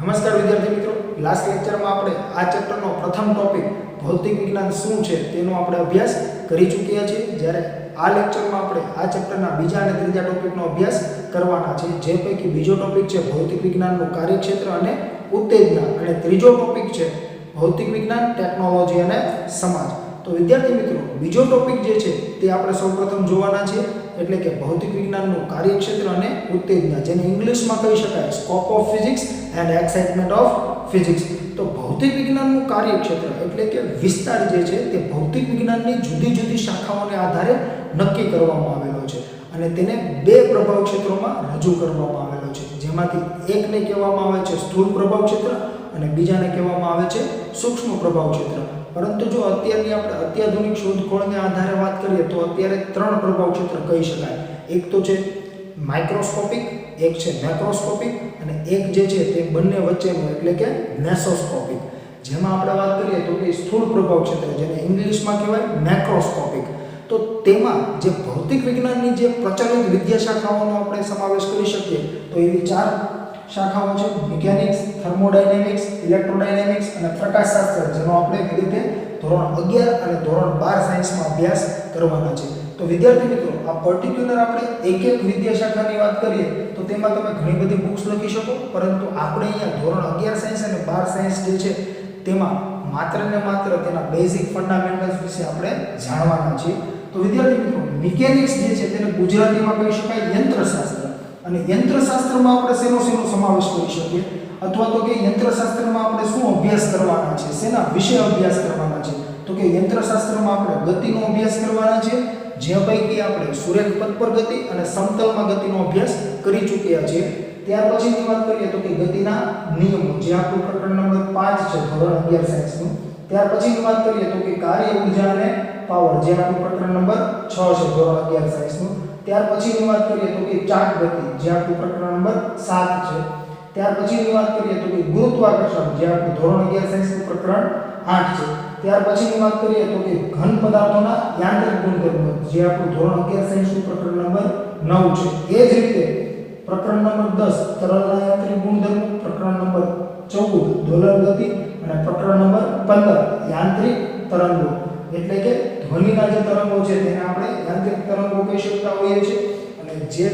નમસ્કાર વિદ્યાર્થી મિત્રો, લાસ્ટ લેક્ચરમાં આપણે આ ચેપ્ટરનો પ્રથમ ટોપિક ભૌતિક વિજ્ઞાન શું છે તેનો આપણે અભ્યાસ કરી ચૂક્યા છીએ. જ્યારે આ લેક્ચરમાં આપણે આ ચેપ્ટરના બીજા અને ત્રીજા ટોપિકનો અભ્યાસ કરવાના છે, જે પૈકી બીજો ટોપિક છે ભૌતિક વિજ્ઞાનનું કાર્યક્ષેત્ર અને ઉત્તેજના, અને ત્રીજો ટોપિક છે ભૌતિક વિજ્ઞાન, ટેકનોલોજી અને સમાજ. તો વિદ્યાર્થી મિત્રો, બીજો ટોપિક જે છે તે આપણે સૌપ્રથમ જોવાના છે, એટલે કે ભૌતિક વિજ્ઞાનનું કાર્યક્ષેત્ર અને ઉત્તેજના, જેને ઇંગ્લિશમાં કહી શકાય scope of physics and excitement of physics. તો ભૌતિક વિજ્ઞાનનું કાર્યક્ષેત્ર એટલે કે વિસ્તાર જે છે તે ભૌતિક વિજ્ઞાનની જુદી જુદી શાખાઓને આધારે નક્કી કરવામાં આવેલો છે, અને તેને બે પ્રભાવ ક્ષેત્રોમાં રજૂ કરવામાં આવેલો છે, જેમાંથી એકને કહેવામાં આવે છે સ્થૂળ પ્રભાવ ક્ષેત્ર અને બીજાને કહેવામાં આવે છે સૂક્ષ્મ પ્રભાવ ક્ષેત્ર. પરંતુ જો અત્યારની આપણે અત્યાધુનિક શોધખોળને આધારે વાત કરીએ તો અત્યારે ત્રણ પ્રભાવ ક્ષેત્ર કહી શકાય. એક તો છે માઇક્રોસ્કોપિક, એક છે મેક્રોસ્કોપિક, અને એક જે છે તે બંને વચ્ચેનું એટલે કે મેસોસ્કોપિક. જેમાં આપણે વાત કરીએ તો કે સ્થૂળ પ્રભાવ ક્ષેત્ર, જેને ઇંગ્લિશમાં કહેવાય મેક્રોસ્કોપિક. તો તેમાં જે ભૌતિક વિજ્ઞાનની જે પ્રચલિત વિદ્યાશાખાઓનો આપણે સમાવેશ કરી શકીએ તો એવી ચાર શાખાઓ છે: મિકેનિક્સ, થર્મોડાયનેમિક્સ, ઇલેક્ટ્રોડાયનેમિક્સ અને પ્રકાશશાસ્ત્ર, જેનો આપણે વિગતે ધોરણ 11 અને ધોરણ 12 સાયન્સમાં અભ્યાસ કરવાના છે. તો વિદ્યાર્થી મિત્રો, આ પર્ટિક્યુલર આપણે એક એક વિદ્યાશાખાની વાત કરીએ તો તેમાં તમે ઘણી બધી બુક્સ લખી શકો, પરંતુ આપણે અહીંયા ધોરણ 11 સાયન્સ અને 12 સાયન્સ જે છે તેમાં માત્ર ને માત્ર તેના બેઝિક ફંડામેન્ટલ્સ વિશે આપણે જાણવાના છીએ. તો વિદ્યાર્થી મિત્રો, મિકેનિક્સ જે છે તેને ગુજરાતીમાં કહી શકાય યંત્રશાસ્ત્ર. અને યંત્રશાસ્ત્રમાં આપણે શેનો સમાવેશ કરી શકીએ, અથવા તો કે યંત્રશાસ્ત્રમાં આપણે શું અભ્યાસ કરવાના છે, શેના વિશે અભ્યાસ કરવાના છે? તો કે યંત્રશાસ્ત્રમાં આપણે ગતિનો અભ્યાસ કરવાના છે, જે પૈકી આપણે સુરેખ પથ પર ગતિ અને સમતલમાં ગતિનો અભ્યાસ કરી ચૂક્યા છીએ. ત્યાર પછીની વાત કરીએ તો કે ગતિના નિયમો, જે આપણું પ્રકરણ નંબર 5 છે ધોરણ 11 સાયન્સનું. ત્યાર પછીની વાત કરીએ તો કે કાર્ય ઊર્જા અને પાવર, જે આપણું પ્રકરણ નંબર 6 છે ધોરણ 11 સાયન્સનું. ત્યાર પછીની વાત કરીએ તો કે ચાક ગતિ, જે આપણું પ્રકરણ નંબર 7 છે. ત્યાર પછીની વાત કરીએ તો કે ગુરુત્વાકર્ષણ, જે આપણું ધોરણ 11 સાયન્સનું પ્રકરણ 8 છે. ત્યાર પછીની વાત કરીએ તો કે ઘન પદાર્થોના યાંત્રિક ગુણધર્મો, જે આપણું ધોરણ 11 સાયન્સનું પ્રકરણ નંબર 9 છે. એ જ રીતે પ્રકરણ નંબર 10 તરલના યાંત્રિક ગુણધર્મો, પ્રકરણ નંબર 14 દોલન ગતિ અને પ્રકરણ નંબર 15 યાંત્રિક તરંગો, એટલે કે ધ્વનિના જે તરંગો છે તેને આપણે યાંત્રિક તરંગો કહી શકતા હોઈએ છીએ. અને જે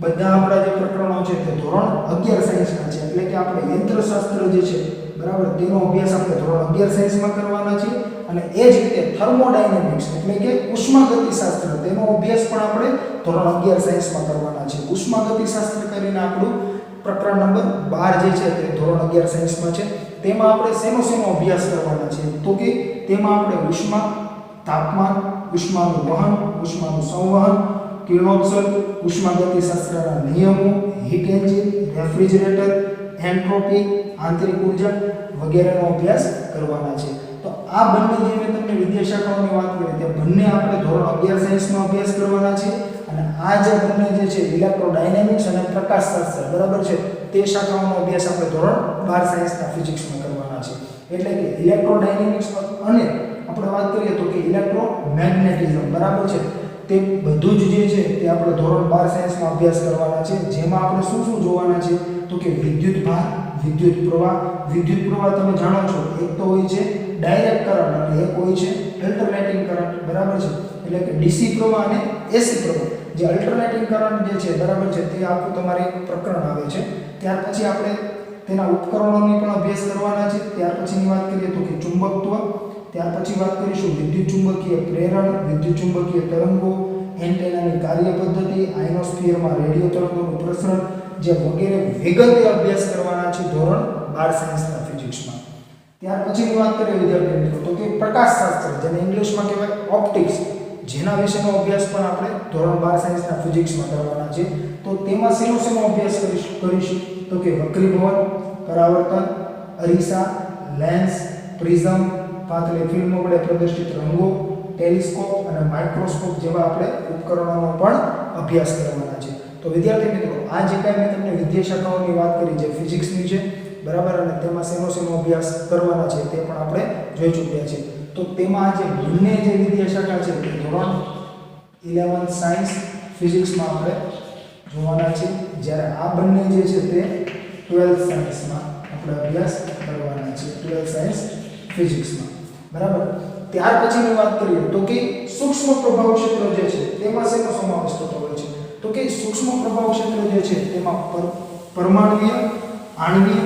બધા આપણા જે પ્રકરણો છે તે ધોરણ 11 સાયન્સના છે, એટલે કે આપણે યંત્રશાસ્ત્ર જે છે બરાબર તેનો અભ્યાસ આપણે ધોરણ 11 સાયન્સમાં કરવાના છે. અને એ જ રીતે થર્મોડાયનેમિક્સ એટલે કે ઉષ્માગતિશાસ્ત્ર, તેનો અભ્યાસ પણ આપણે ધોરણ 11 સાયન્સમાં કરવાના છે. ઉષ્માગતિશાસ્ત્ર કરીને આપણું પ્રકરણ નંબર 12 જે છે તે ધોરણ 11 સાયન્સમાં છે. તેમાં આપણે શેનો અભ્યાસ કરવાના છે? તો કે તેમાં આપણે ઉષ્મા, તાપમાન, ઉષ્માનું વહન, ઉષ્માનું સંવહન, કિરણોત્સર્ગ, ઉષ્માગતિશાસ્ત્રના નિયમો, હીટ એન્જિન, રેફ્રિજરેટર, એન્ટ્રોપી, આંતરિક ઉર્જા વગેરેનો અભ્યાસ કરવાના છે. તો આ બંને જે મેં તમને વિદ્યાશાખાઓની વાત કરી તે બંને આપણે ધોરણ 11 સાયન્સમાં અભ્યાસ કરવાના છે. અને આ જે બંને જે છે ઇલેક્ટ્રોડાયનેમિક્સ અને પ્રકાશશાસ્ત્ર બરાબર છે, તે શાખાઓનો અભ્યાસ આપણે ધોરણ 12 સાયન્સના ફિઝિક્સમાં કરવાના છે. એટલે કે ઇલેક્ટ્રોડાયનેમિક્સ અને આપણે વાત કરીએ તો કે ઇલેક્ટ્રોમેગ્નેટિઝમ બરાબર છે, તે બધું જ જે છે તે આપણે ધોરણ 12 સાયન્સમાં અભ્યાસ કરવાના છે. જેમાં આપણે શું જોવાના છે? તો કે વિદ્યુત ભાર, વિદ્યુત પ્રવાહ. વિદ્યુત પ્રવાહ તમે જાણો છો, એક તો હોય છે ડાયરેક્ટ કરંટ અને એક હોય છે અલ્ટરનેટિંગ કરંટ બરાબર છે, એટલે કે ડીસી પ્રવાહ અને એસી પ્રવાહ. જે અલ્ટરનેટિંગ કરંટ જે છે બરાબર છે તે આખું તમારે પ્રકરણ આવે છે. ત્યાર પછી આપણે તેના ઉપકરણોની પણ અભ્યાસ કરવાના છે. ત્યાર પછીની વાત કરીએ તો કે ચુંબકત્વ. ત્યાર પછી વાત કરીશું વિદ્યુત ચુંબકીય પ્રેરણ, વિદ્યુત ચુંબકીય તરંગો, એન્ટેનાની કાર્ય પદ્ધતિ, આયનોસ્ફિયરમાં રેડિયો તરંગોનું પ્રસરણ, જે વગેરે વિગતે અભ્યાસ કરવાના છે ધોરણ 12 સાયન્સના ફિઝિક્સમાં. ત્યાર પછીની વાત કરીએ વિદ્યાર્થી મિત્રો તો કે પ્રકાશશાસ્ત્ર, જેને ઇંગ્લિશમાં કહેવાય ઓપ્ટિક્સ, જેના વિશેનો અભ્યાસ પણ આપણે ધોરણ 12 સાયન્સના ફિઝિક્સમાં કરવાના છે. તો તેમાં શેનો અભ્યાસ કરીશું? તો કે વક્રીભવન, પરાવર્તન, અરીસા, લેન્સ, પ્રિઝમ, પાતળી ફિલ્મો વડે પ્રદર્શિત રંગો, ટેલિસ્કોપ અને માઇક્રોસ્કોપ જેવા આપણે ઉપકરણોનો પણ અભ્યાસ કરવાના છે. તો વિદ્યાર્થી મિત્રો, આ જે કાંઈ મેં તમને વિદ્યાશાખાઓની વાત કરી જે ફિઝિક્સની છે બરાબર, અને તેમાં શેનો અભ્યાસ કરવાના છે તે પણ આપણે જોઈ ચૂક્યા છે. તો તેમાં જે બંને જે વિદ્યાશાખા છે તે ધોરણ 11 સાયન્સ ફિઝિક્સમાં આપણે જોવાના છે, જ્યારે આ બંને જે છે તે 12th સાયન્સમાં આપણે અભ્યાસ કરવાના છે 12 સાયન્સ ફિઝિક્સમાં, બરાબર. ત્યાર પછીની વાત કરીએ તો કે સૂક્ષ્મ પ્રભાવ ક્ષેત્ર જે છે તેમાં શેનો સમાવેશ થતો હોય છે? તો કે સૂક્ષ્મ પ્રભાવ ક્ષેત્ર જે છે તેમાં પરમાણુય, આણ્વિય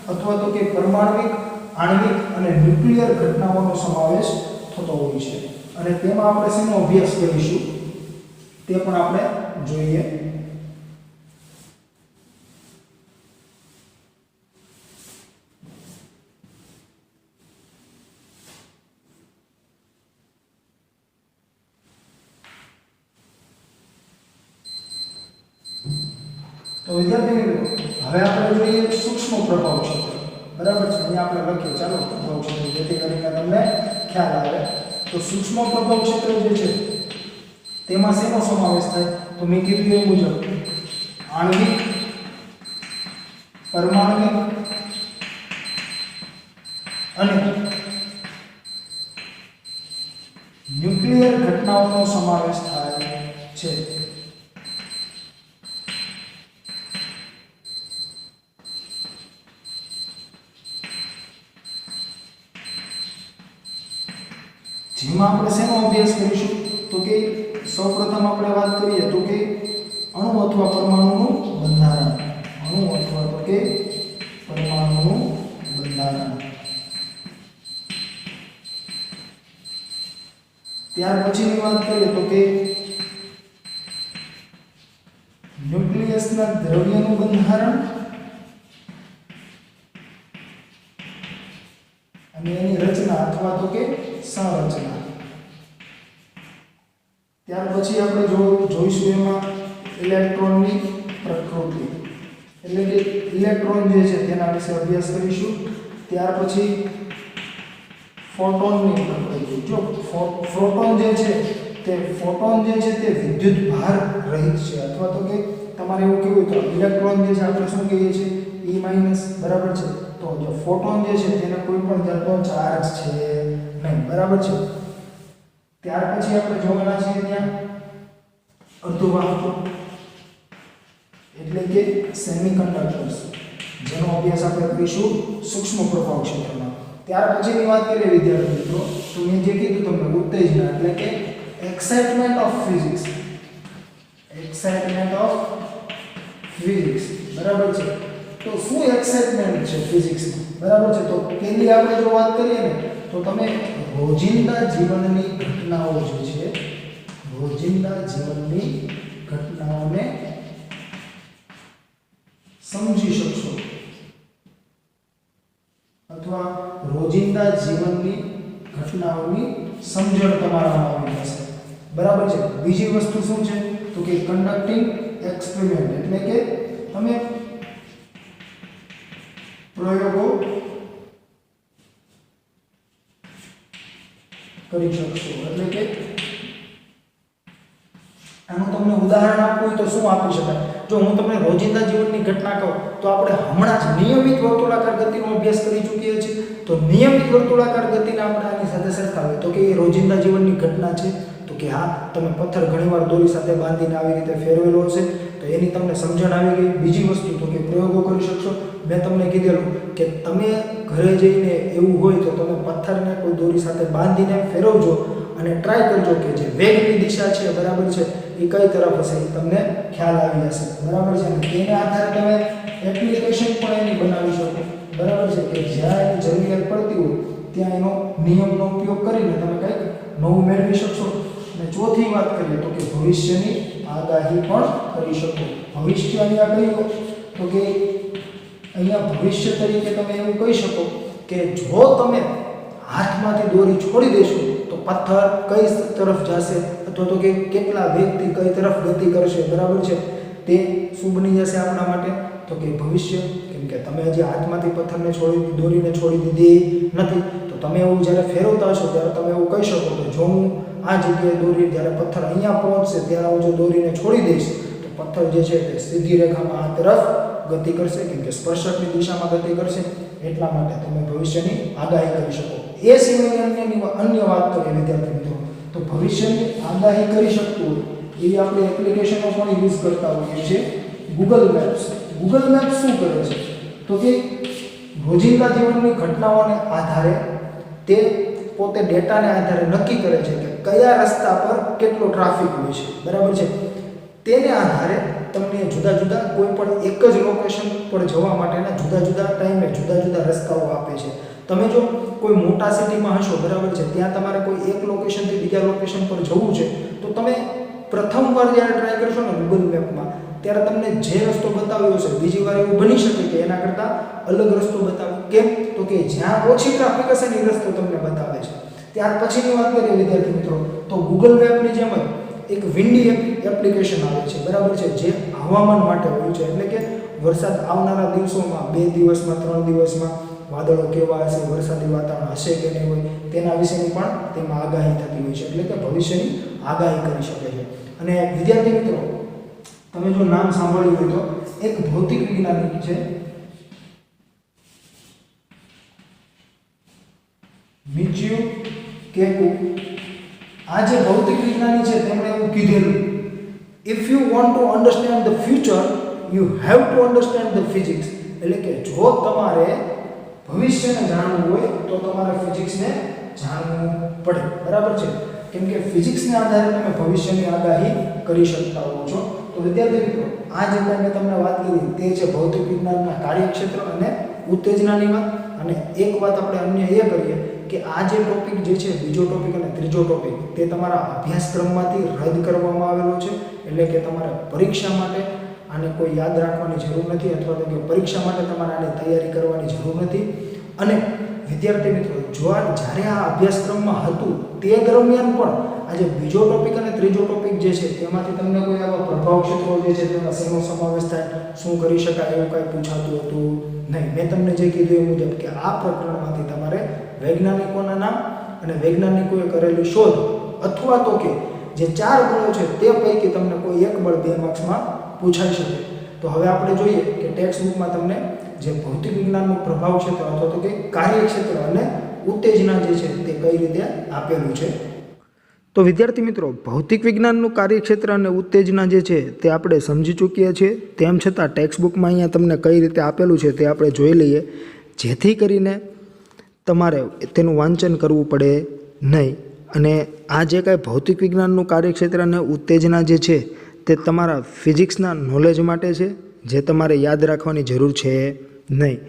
અથવા તો કે પરમાણ્વિક, આણ્વિક અને ન્યુક્લિયર ઘટનાઓનો સમાવેશ થતો હોય છે. અને તેમાં આપણે શેનો અભ્યાસ કરીશું તે પણ આપણે જોઈએ. તો વિદ્યાર્થી મિત્રો, હવે આપણે જોઈએ સૂક્ષ્મ પ્રભાવ ક્ષેત્ર, બરાબર છે. અહીંયા આપણે લખીએ, ચાલો પ્રભાવ ક્ષેત્ર, જેથી કરીને તમને ખ્યાલ આવે. તો સૂક્ષ્મ પ્રભાવ ક્ષેત્ર જે છે તેમાં શેનો સમાવેશ થાય? તો મેં કીધું એ મુજબ આણ્વિક, પરમાણ્વિક અને ન્યુક્લિયર ઘટનાઓનો સમાવેશ થાય છે. જેમાં આપણે શેનો અભ્યાસ કરીશું? તો કે સૌપ્રથમ આપણે વાત કરીએ તો કે અણુ અથવા પરમાણુનું બંધારણ, અણુ અથવા તો કે પરમાણુનું બંધારણ. ત્યાર પછીની વાત કરીએ તો કે ન્યુક્લિયસના દ્રવ્યનું બંધારણ અને એની રચના અથવા તો કે સંરચના. ત્યાર પછી આપણે જોઈશું એમાં ઇલેક્ટ્રોનની પ્રકૃતિ, એટલે કે ઇલેક્ટ્રોન જે છે તેના વિશે અભ્યાસ કરીશું. ત્યાર પછી ફોટોનની પ્રકૃતિ. જો ફોટોન જે છે તે વિદ્યુત ભાર રહિત છે, અથવા તો કે તમારે એવું કહેવું હોય તો ઇલેક્ટ્રોન જે છે આપણે શું કહીએ છીએ? E-, બરાબર છે. તો જો ફોટોન જે છે તેને કોઈ પણ જાતનો ચાર્જ છે નહીં, બરાબર છે. ત્યાર પછી આપણે જોવાના છીએ ત્યાં અર્ધવાહકો, એટલે કે સેમિકન્ડક્ટર્સ, જેનો અભ્યાસ આપણે કરીશું સૂક્ષ્મ પ્રભાવ ક્ષેત્રમાં. ત્યાર પછીની વાત કરીએ વિદ્યાર્થી મિત્રો, તો મેં જે કીધું તમને ઉત્તેજના, એટલે કે excitement of physics, excitement of physics, બરાબર છે. તો શું એક્સાઇટમેન્ટ છે ફિઝિક્સમાં, બરાબર છે? તો પહેલી આપણે જો વાત કરીએ ને તો તમે રોજિંદા જીવનની ઘટનાઓ જે છે, રોજિંદા જીવનની ઘટનાઓને સમજી શકશો, અથવા રોજિંદા જીવનની ઘટનાઓની સમજણ તમારામાં આવી જશે, બરાબર છે. બીજી વસ્તુ શું છે? તો કે કન્ડક્ટિંગ એક્સપેરિમેન્ટ, એટલે કે તમે પ્રયોગો કરી શકશો. એટલે કે આનું તમને ઉદાહરણ આપવું હોય તો શું આપી શકાય? જો હું તમને રોજિંદા જીવનની ઘટના કહું તો આપણે હમણાં જ નિયમિત વર્તુળાકાર ગતિનો અભ્યાસ કરી ચૂકીએ છીએ. તો નિયમિત વર્તુળાકાર ગતિને આપણે આની સાથે સરખાવીએ તો કે એ રોજિંદા જીવનની ઘટના છે. તો કે હા, તમે પથ્થર ઘણીવાર દોરી સાથે બાંધીને આવી રીતે ફેરવેલો હશે, તો એની તમને સમજણ આવી ગઈ. બીજી વસ્તુ તો કે પ્રયોગો કરી શકશો. મેં તમને કીધેલું કે તમે ઘરે જઈને એવું હોય તો તમે પથ્થરને કોઈ દોરી સાથે બાંધીને ફેરવજો અને ટ્રાય કરજો કે જે વેગની દિશા છે, બરાબર છે, એ કઈ તરફ હશે એ તમને ખ્યાલ આવી જશે, બરાબર છે. અને તેના આધારે તમે એપ્લિકેશન પણ એની બનાવી શકો, બરાબર છે, કે જ્યાં એની જરૂરિયાત પડતી હોય ત્યાં એનો નિયમનો ઉપયોગ કરીને તમે કંઈક નવું મેળવી શકશો. અને ચોથી વાત કરીએ તો કે ભવિષ્યની આગાહી પણ કરી શકો. ભવિષ્ય અહીંયા કહ્યું તો કે અહીંયા ભવિષ્ય તરીકે તમે એવું કહી શકો કે જો તમે હાથમાંથી દોરી છોડી દેશો તો પથ્થર કઈ તરફ જશે, અથવા તો કે કેટલા વેગથી કઈ તરફ ગતિ કરશે, બરાબર છે, તે શું બની જશે આપણા માટે? તો કે ભવિષ્ય. કેમ કે તમે હજી હાથમાંથી પથ્થરને દોરીને છોડી દીધી નથી, તો તમે એવું જ્યારે ફેરવતા હશો ત્યારે તમે એવું કહી શકો કે જો હું આ જગ્યાએ દોરી, જ્યારે પથ્થર અહીંયા પહોંચશે ત્યારે હું જો દોરીને છોડી દઈશ તો પથ્થર જે છે તે સીધી રેખામાં આ તરફ ગતિ કરશે, કેમ કે સ્પર્શકની દિશામાં ગતિ કરશે. એટલા માટે તમે ભવિષ્યની આગાહી કરી શકો. એ સિવાય અન્ય વાત કરીએ વિદ્યાર્થી મિત્રો, તો ભવિષ્યની આગાહી કરી શકતું હોય એવી આપણે એપ્લિકેશનો પણ યુઝ કરતા હોઈએ છીએ. Google maps. ગૂગલ મેપ્સ શું કરે છે? તો કે રોજિંદા જીવનની ઘટનાઓને આધારે તે પોતે ડેટાને આધારે નક્કી કરે છે કે કયા રસ્તા પર કેટલો ટ્રાફિક હોય છે, બરાબર છે. તેને આધારે તમને જુદા જુદા કોઈ પણ એક જ લોકેશન પર જવા માટેના જુદા જુદા ટાઈમે જુદા જુદા રસ્તાઓ આપે છે. તમે જો કોઈ મોટા સિટીમાં હશો, બરાબર છે, ત્યાં તમારે કોઈ એક લોકેશનથી બીજા લોકેશન પર જવું છે, તો તમે પ્રથમવાર જ્યારે ટ્રાય કરશો ને ગૂગલ મેપમાં, ત્યારે તમને જે રસ્તો બતાવ્યો છે બીજી વાર એવું બની શકે કે એના કરતાં અલગ રસ્તો બતાવે. કેમ? તો કે જ્યાં ઓછી ટ્રાફિક હશે ને એ રસ્તો તમને બતાવે છે. ત્યાર પછીની વાત કરીએ વિદ્યાર્થી મિત્રો, તો ગૂગલ મેપની જેમ જ એક વિન્ડી એપ્લિકેશન આવે છે, બરાબર છે, જે હવામાન માટે હોય છે. એટલે કે વરસાદ આવનારા દિવસોમાં, 2 દિવસમાં, 3 દિવસમાં વાદળો કેવા હશે, વરસાદી વાતાવરણ હશે કે નહીં હોય, તેના વિશેની પણ તેમાં આગાહી થતી હોય છે. એટલે કે ભવિષ્યની આગાહી કરી શકે છે. અને વિદ્યાર્થી મિત્રો, તમે જો નામ સાંભળ્યું હોય તો એક ભૌતિક વૈજ્ઞાનિક છે મિચિયો કેકુ. આ જે ભૌતિક વિજ્ઞાની છે તેમણે એવું કીધેલું, if you want to understand the future you have to understand the physics. એટલે કે જો તમારે ભવિષ્યને જાણવું હોય તો તમારે ફિઝિક્સને જાણવું પડે, બરાબર છે. કેમ કે ફિઝિક્સને આધારે તમે ભવિષ્યની આગાહી કરી શકતા હો છો. તો વિદ્યાર્થી મિત્રો, આ જે મેં તમને વાત કરી તે છે ભૌતિક વિજ્ઞાનના કાર્યક્ષેત્ર અને ઉત્તેજનાની વાત. અને એક વાત આપણે અન્ય એ કરીએ કે આ જે ટોપિક જે છે, બીજો ટોપિક અને ત્રીજો ટોપિક, તે તમારા અભ્યાસક્રમમાંથી રદ કરવામાં આવેલો છે. એટલે કે તમારે પરીક્ષા માટે આને કોઈ યાદ રાખવાની જરૂર નથી, અથવા તો કે પરીક્ષા માટે તમારે આની તૈયારી કરવાની જરૂર નથી. અને વિદ્યાર્થી મિત્રો, જ્યારે આ અભ્યાસક્રમમાં હતું તે દરમિયાન પણ આ જે બીજો ટોપિક અને ત્રીજો ટોપિક જે છે તેમાંથી તમને કોઈ આવા પ્રભાવ ક્ષેત્રો જે છે તેમાં શેનો સમાવેશ થાય, શું કરી શકાય, એવું કાંઈ પૂછાતું હતું નહીં. મેં તમને જે કીધું એ મુજબ કે આ પ્રકરણમાંથી તમારે વૈજ્ઞાનિકોના નામ અને વૈજ્ઞાનિકોએ કરેલી શોધ, અથવા તો કે જે 4 બળો છે તે પૈકી તમને કોઈ એક બળ 2 માર્ક્સમાં પૂછાઈ શકે. તો હવે આપણે જોઈએ કે ટેક્સ્ટ બુકમાં તમને જે ભૌતિક વિજ્ઞાનનું પ્રભાવ ક્ષેત્ર અથવા તો કે કાર્યક્ષેત્ર અને ઉત્તેજના જે છે તે કઈ રીતે આપેલું છે. તો વિદ્યાર્થી મિત્રો, ભૌતિક વિજ્ઞાનનું કાર્યક્ષેત્ર અને ઉત્તેજના જે છે તે આપણે સમજી ચૂક્યા છીએ. તેમ છતાં ટેક્સ્ટ બુકમાં અહીંયા તમને કઈ રીતે આપેલું છે તે આપણે જોઈ લઈએ, જેથી કરીને તમારે તેનું વાંચન કરવું પડે નહીં. અને આ જે કાંઈ ભૌતિક વિજ્ઞાનનું કાર્યક્ષેત્ર અને ઉત્તેજના જે છે તે તમારા ફિઝિક્સના નોલેજ માટે છે, જે તમારે યાદ રાખવાની જરૂર છે નહીં.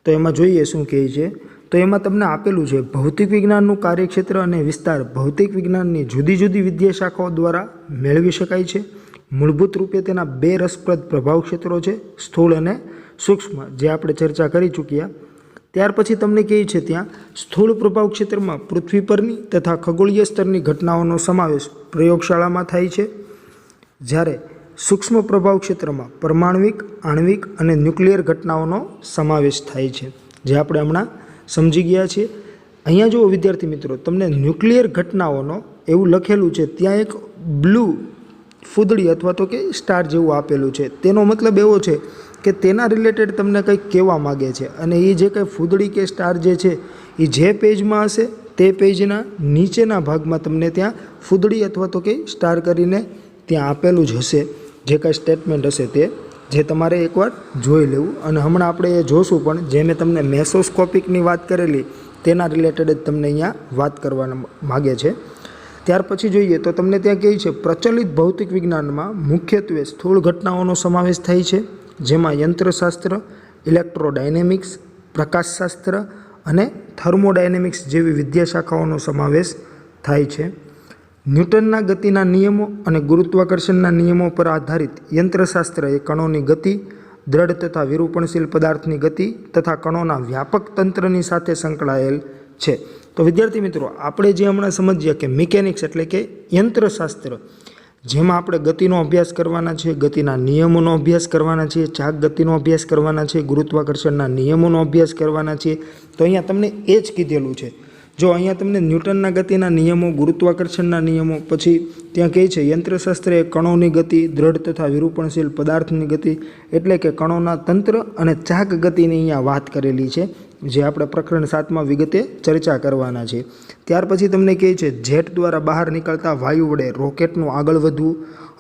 તો એમાં જોઈએ શું કહે છે. તો એમાં તમને આપેલું છે ભૌતિક વિજ્ઞાનનું કાર્યક્ષેત્ર અને વિસ્તાર ભૌતિક વિજ્ઞાનની જુદી જુદી વિદ્યાશાખાઓ દ્વારા મેળવી શકાય છે. મૂળભૂત રૂપે તેના 2 રસપ્રદ પ્રભાવ ક્ષેત્રો છે, સ્થૂળ અને સૂક્ષ્મ, જે આપણે ચર્ચા કરી ચૂક્યા. ત્યાર પછી તમને કહે છે ત્યાં સ્થૂળ પ્રભાવ ક્ષેત્રમાં પૃથ્વી પરની તથા ખગોળીય સ્તરની ઘટનાઓનો સમાવેશ પ્રયોગશાળામાં થાય છે, જ્યારે સૂક્ષ્મ પ્રભાવ ક્ષેત્રમાં પરમાણ્વિક, આણ્વિક અને ન્યુક્લિયર ઘટનાઓનો સમાવેશ થાય છે, જે આપણે હમણાં સમજી ગયા છીએ. અહીંયા જુઓ વિદ્યાર્થી મિત્રો, તમને ન્યુક્લિયર ઘટનાઓનો એવું લખેલું છે, ત્યાં એક બ્લુ ફૂદડી અથવા તો કે સ્ટાર જેવું આપેલું છે. તેનો મતલબ એવો છે કે તેના રિલેટેડ તમને કંઈક કહેવા માગે છે. અને એ જે કંઈ ફૂદડી કે સ્ટાર જે છે એ જે પેજમાં હશે તે પેજના નીચેના ભાગમાં તમને ત્યાં ફૂદડી અથવા તો કે સ્ટાર કરીને ત્યાં આપેલું જ હશે, જે કાંઈ સ્ટેટમેન્ટ હશે તે, જે તમારે એકવાર જોઈ લેવું. અને હમણાં આપણે એ જોશું પણ, જે મેં તમને મેસોસ્કોપિકની વાત કરેલી તેના રિલેટેડ જ તમને અહીંયા વાત કરવા માગે છે. ત્યાર પછી જોઈએ તો તમને ત્યાં કહે છે પ્રચલિત ભૌતિક વિજ્ઞાનમાં મુખ્યત્વે સ્થૂળ ઘટનાઓનો સમાવેશ થાય છે, જેમાં યંત્રશાસ્ત્ર, ઇલેક્ટ્રોડાયનેમિક્સ, પ્રકાશશાસ્ત્ર અને થર્મોડાયનેમિક્સ જેવી વિદ્યાશાખાઓનો સમાવેશ થાય છે. ન્યૂટનના ગતિના નિયમો અને ગુરુત્વાકર્ષણના નિયમો પર આધારિત યંત્રશાસ્ત્ર એ કણોની ગતિ, દ્રઢ તથા વિરૂપણશીલ પદાર્થની ગતિ તથા કણોના વ્યાપક તંત્રની સાથે સંકળાયેલ છે. તો વિદ્યાર્થી મિત્રો, આપણે જે હમણાં સમજ્યા કે મિકેનિક્સ એટલે કે યંત્રશાસ્ત્ર, જેમાં આપણે ગતિનો અભ્યાસ કરવાના છે, ગતિના નિયમોનો અભ્યાસ કરવાના છે, ચાક ગતિનો અભ્યાસ કરવાના છે, ગુરુત્વાકર્ષણના નિયમોનો અભ્યાસ કરવાના છે. તો અહીંયા તમને એ જ કીધેલું છે. જો અહીંયા તમને ન્યૂટનના ગતિના નિયમો, ગુરુત્વાકર્ષણના નિયમો, પછી ત્યાં કહે છે યંત્રશાસ્ત્ર એ કણોની ગતિ, દ્રઢ તથા વિરૂપણશીલ પદાર્થની ગતિ એટલે કે કણોના તંત્ર અને ચાક ગતિની અહીંયા વાત કરેલી છે, જે આપણે પ્રકરણ 7માં વિગતે ચર્ચા કરવાના છે. ત્યાર પછી તમને કહે છે જેટ દ્વારા બહાર નીકળતા વાયુ વડે રોકેટનું આગળ વધવું,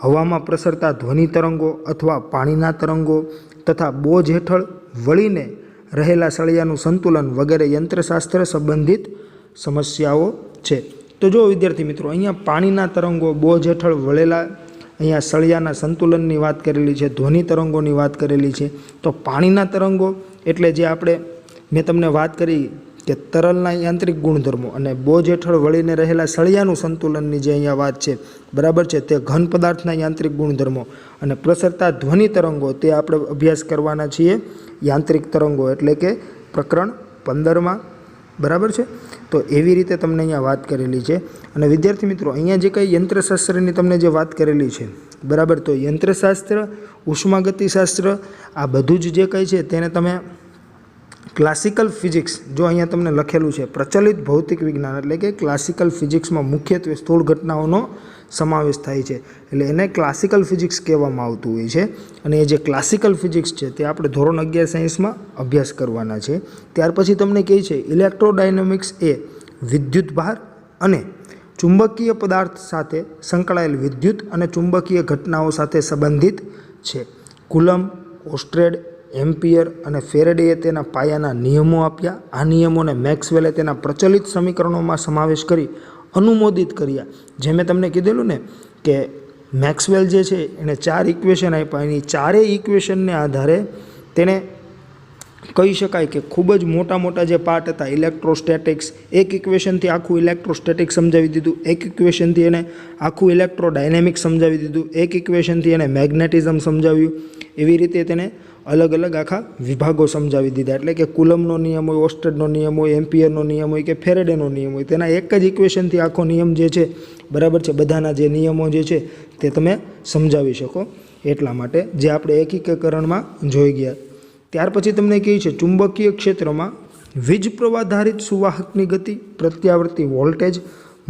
હવામાં પ્રસરતા ધ્વનિ તરંગો અથવા પાણીના તરંગો તથા બોજ હેઠળ વળીને રહેલા સળિયાનું સંતુલન વગેરે યંત્રશાસ્ત્ર સંબંધિત સમસ્યાઓ છે. તો જો વિદ્યાર્થી મિત્રો, અહીંયા પાણીના તરંગો, બોજ હેઠળ વળેલા અહીંયા સળિયાના સંતુલનની વાત કરેલી છે, ધ્વનિ તરંગોની વાત કરેલી છે. તો પાણીના તરંગો એટલે જે મેં તમને વાત કરી કે તરલના યાંત્રિક ગુણધર્મો અને બોજ હેઠળ વળીને રહેલા સળિયાનું સંતુલનની જે અહીંયા વાત છે, બરાબર છે, તે ઘન પદાર્થના યાંત્રિક ગુણધર્મો અને પ્રસરતા ધ્વનિ તરંગો તે આપણે અભ્યાસ કરવાના છીએ યાંત્રિક તરંગો એટલે કે પ્રકરણ 15માં, બરાબર છે. તો એવી રીતે તમને અહીંયા વાત કરેલી છે. અને વિદ્યાર્થી મિત્રો, અહીંયા જે કંઈ યંત્રશાસ્ત્રની તમને જે વાત કરેલી છે, બરાબર, તો યંત્રશાસ્ત્ર, ઉષ્માગતિશાસ્ત્ર આ બધું જ જે કંઈ છે તેને તમે ક્લાસિકલ ફિઝિક્સ, જો અહીંયા તમને લખેલું છે પ્રચલિત ભૌતિક વિજ્ઞાન એટલે કે ક્લાસિકલ ફિઝિક્સમાં મુખ્યત્વે સ્થૂળ ઘટનાઓનો સમાવેશ થાય છે, એટલે એને ક્લાસિકલ ફિઝિક્સ કહેવામાં આવતું હોય છે. અને એ જે ક્લાસિકલ ફિઝિક્સ છે તે આપણે ધોરણ 11 સાયન્સમાં અભ્યાસ કરવાના છે. ત્યાર પછી તમને કહે છે ઇલેક્ટ્રોડાયનેમિક્સ એ વિદ્યુત ભાર અને ચુંબકીય પદાર્થ સાથે સંકળાયેલ વિદ્યુત અને ચુંબકીય ઘટનાઓ સાથે સંબંધિત છે. કુલમ્બ, ઓસ્ટ્રેડ, એમ્પિયર અને ફેરેડેએ તેના પાયાના નિયમો આપ્યા. આ નિયમોને મેક્સવેલે તેના પ્રચલિત સમીકરણોમાં સમાવેશ કરી અનુમોદિત કર્યા. જે મેં તમને કીધેલું ને કે મેક્સવેલ જે છે એણે 4 ઇક્વેશન આપ્યા, એની ચારેય ઇક્વેશનને આધારે તેને કહી શકાય કે ખૂબ જ મોટા મોટા જે પાર્ટ હતા, ઇલેક્ટ્રોસ્ટેટિક્સ, એક ઇક્વેશનથી આખું ઇલેક્ટ્રોસ્ટેટિક્સ સમજાવી દીધું, એક ઇક્વેશનથી એને આખું ઇલેક્ટ્રોડાયનેમિક્સ સમજાવી દીધું, એક ઇક્વેશનથી એને મેગ્નેટિઝમ સમજાવ્યું. એવી રીતે તેને અલગ અલગ આખા વિભાગો સમજાવી દીધા. એટલે કે કુલમનો નિયમ હોય, ઓસ્ટેડનો નિયમ હોય, એમ્પિયરનો નિયમ હોય કે ફેરેડેનો નિયમ હોય, તેના એક જ ઇક્વેશનથી આખો નિયમ જે છે, બરાબર છે, બધાના જે નિયમો જે છે તે તમે સમજાવી શકો એટલા માટે, જે આપણે એકીકરણમાં જોઈ ગયા. ત્યાર પછી તમને કહે છે ચુંબકીય ક્ષેત્રમાં વીજ પ્રવાધારિત સુવાહકની ગતિ, પ્રત્યાવર્તી વોલ્ટેજ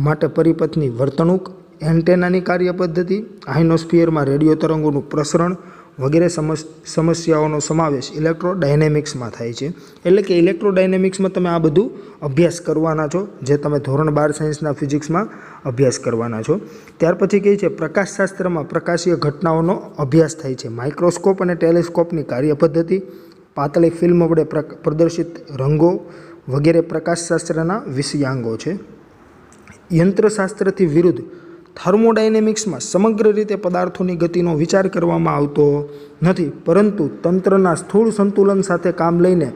માટે પરિપથની વર્તણૂક, એન્ટેનાની કાર્યપદ્ધતિ, આઇનોસ્ફિયરમાં રેડિયો તરંગોનું પ્રસરણ વગેરે સમસ્યાઓનો સમાવેશ ઇલેક્ટ્રોડાયનેમિક્સમાં થાય છે. એટલે કે ઇલેક્ટ્રોડાયનેમિક્સમાં તમે આ બધું અભ્યાસ કરવાના છો, જે તમે ધોરણ 12 સાયન્સના ફિઝિક્સમાં અભ્યાસ કરવાના છો. ત્યાર પછી કહે છે પ્રકાશશાસ્ત્રમાં પ્રકાશીય ઘટનાઓનો અભ્યાસ થાય છે. માઇક્રોસ્કોપ અને ટેલિસ્કોપની કાર્યપદ્ધતિ, પાતળી ફિલ્મ વડે પ્રદર્શિત રંગો વગેરે પ્રકાશશાસ્ત્રના વિષયાંગો છે. યંત્રશાસ્ત્રથી વિરુદ્ધ થર્મોડાયનેમિક્સમાં સમગ્ર રીતે પદાર્થોની ગતિનો વિચાર કરવામાં આવતો નથી, પરંતુ તંત્રના સ્થૂળ સંતુલન સાથે કામ લઈને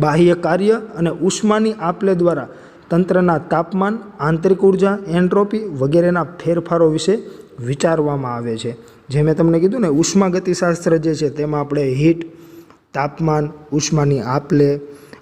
બાહ્ય કાર્ય અને ઉષ્માની આપલે દ્વારા તંત્રના તાપમાન, આંતરિક ઉર્જા, એન્ટ્રોપી વગેરેના ફેરફારો વિશે વિચારવામાં આવે છે. જે મેં તમને કીધું ને, ઉષ્માગતિશાસ્ત્ર જે છે તેમાં આપણે હીટ, તાપમાન, ઉષ્માની આપલે,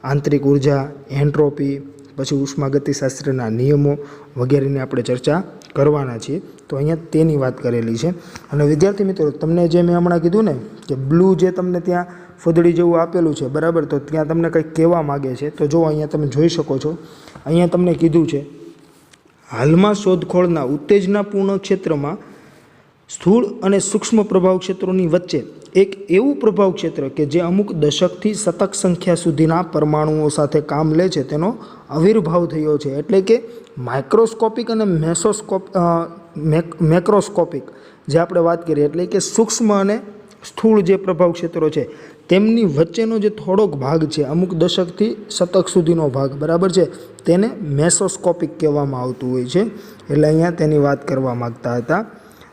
આંતરિક ઉર્જા, એન્ટ્રોપી, પછી ઉષ્માગતિશાસ્ત્રના નિયમો વગેરેની આપણે ચર્ચા કરવાના છીએ. તો અહીંયા તેની વાત કરેલી છે. અને વિદ્યાર્થી મિત્રો, તમને જે મેં હમણાં કીધું ને કે બ્લુ જે તમને ત્યાં ફૂદડી જેવું આપેલું છે, બરાબર, તો ત્યાં તમને કંઈક કહેવા માગે છે. તો જો અહીંયા તમે જોઈ શકો છો, અહીંયા તમને કીધું છે હાલમાં શોધખોળના ઉત્તેજનાપૂર્ણ ક્ષેત્રમાં સ્થૂળ અને સૂક્ષ્મ પ્રભાવ ક્ષેત્રોની વચ્ચે એક એવું પ્રભાવ ક્ષેત્ર કે જે અમુક દશકથી શતક સંખ્યા સુધીના પરમાણુઓ સાથે કામ લે છે તેનો આવિર્ભાવ થયો છે. એટલે કે માઇક્રોસ્કોપિક અને મેક્રોસ્કોપિક જે આપણે વાત કરીએ, એટલે કે સૂક્ષ્મ અને સ્થૂળ જે પ્રભાવ ક્ષેત્રો છે તેમની વચ્ચેનો જે થોડોક ભાગ છે, અમુક દશકથી શતક સુધીનો ભાગ, બરાબર છે, તેને મેસોસ્કોપિક કહેવામાં આવતું હોય છે. એટલે અહીંયા તેની વાત કરવા માગતા હતા.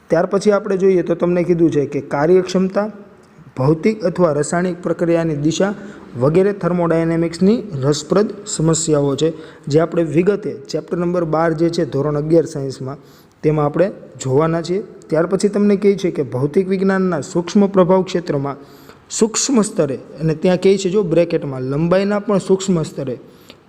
ત્યાર પછી આપણે જોઈએ તો તમને કીધું છે કે કાર્યક્ષમતા, ભૌતિક અથવા રાસાયણિક પ્રક્રિયાની દિશા વગેરે થર્મોડાયનેમિક્સની રસપ્રદ સમસ્યાઓ છે, જે આપણે વિગતે ચેપ્ટર નંબર 12 જે છે ધોરણ 11 સાયન્સમાં તેમાં આપણે જોવાના છીએ. ત્યાર પછી તમને કહે છે કે ભૌતિક વિજ્ઞાનના સૂક્ષ્મ પ્રભાવ ક્ષેત્રમાં સૂક્ષ્મ સ્તરે, અને ત્યાં કહે છે જો બ્રેકેટમાં લંબાઈના પણ સૂક્ષ્મ સ્તરે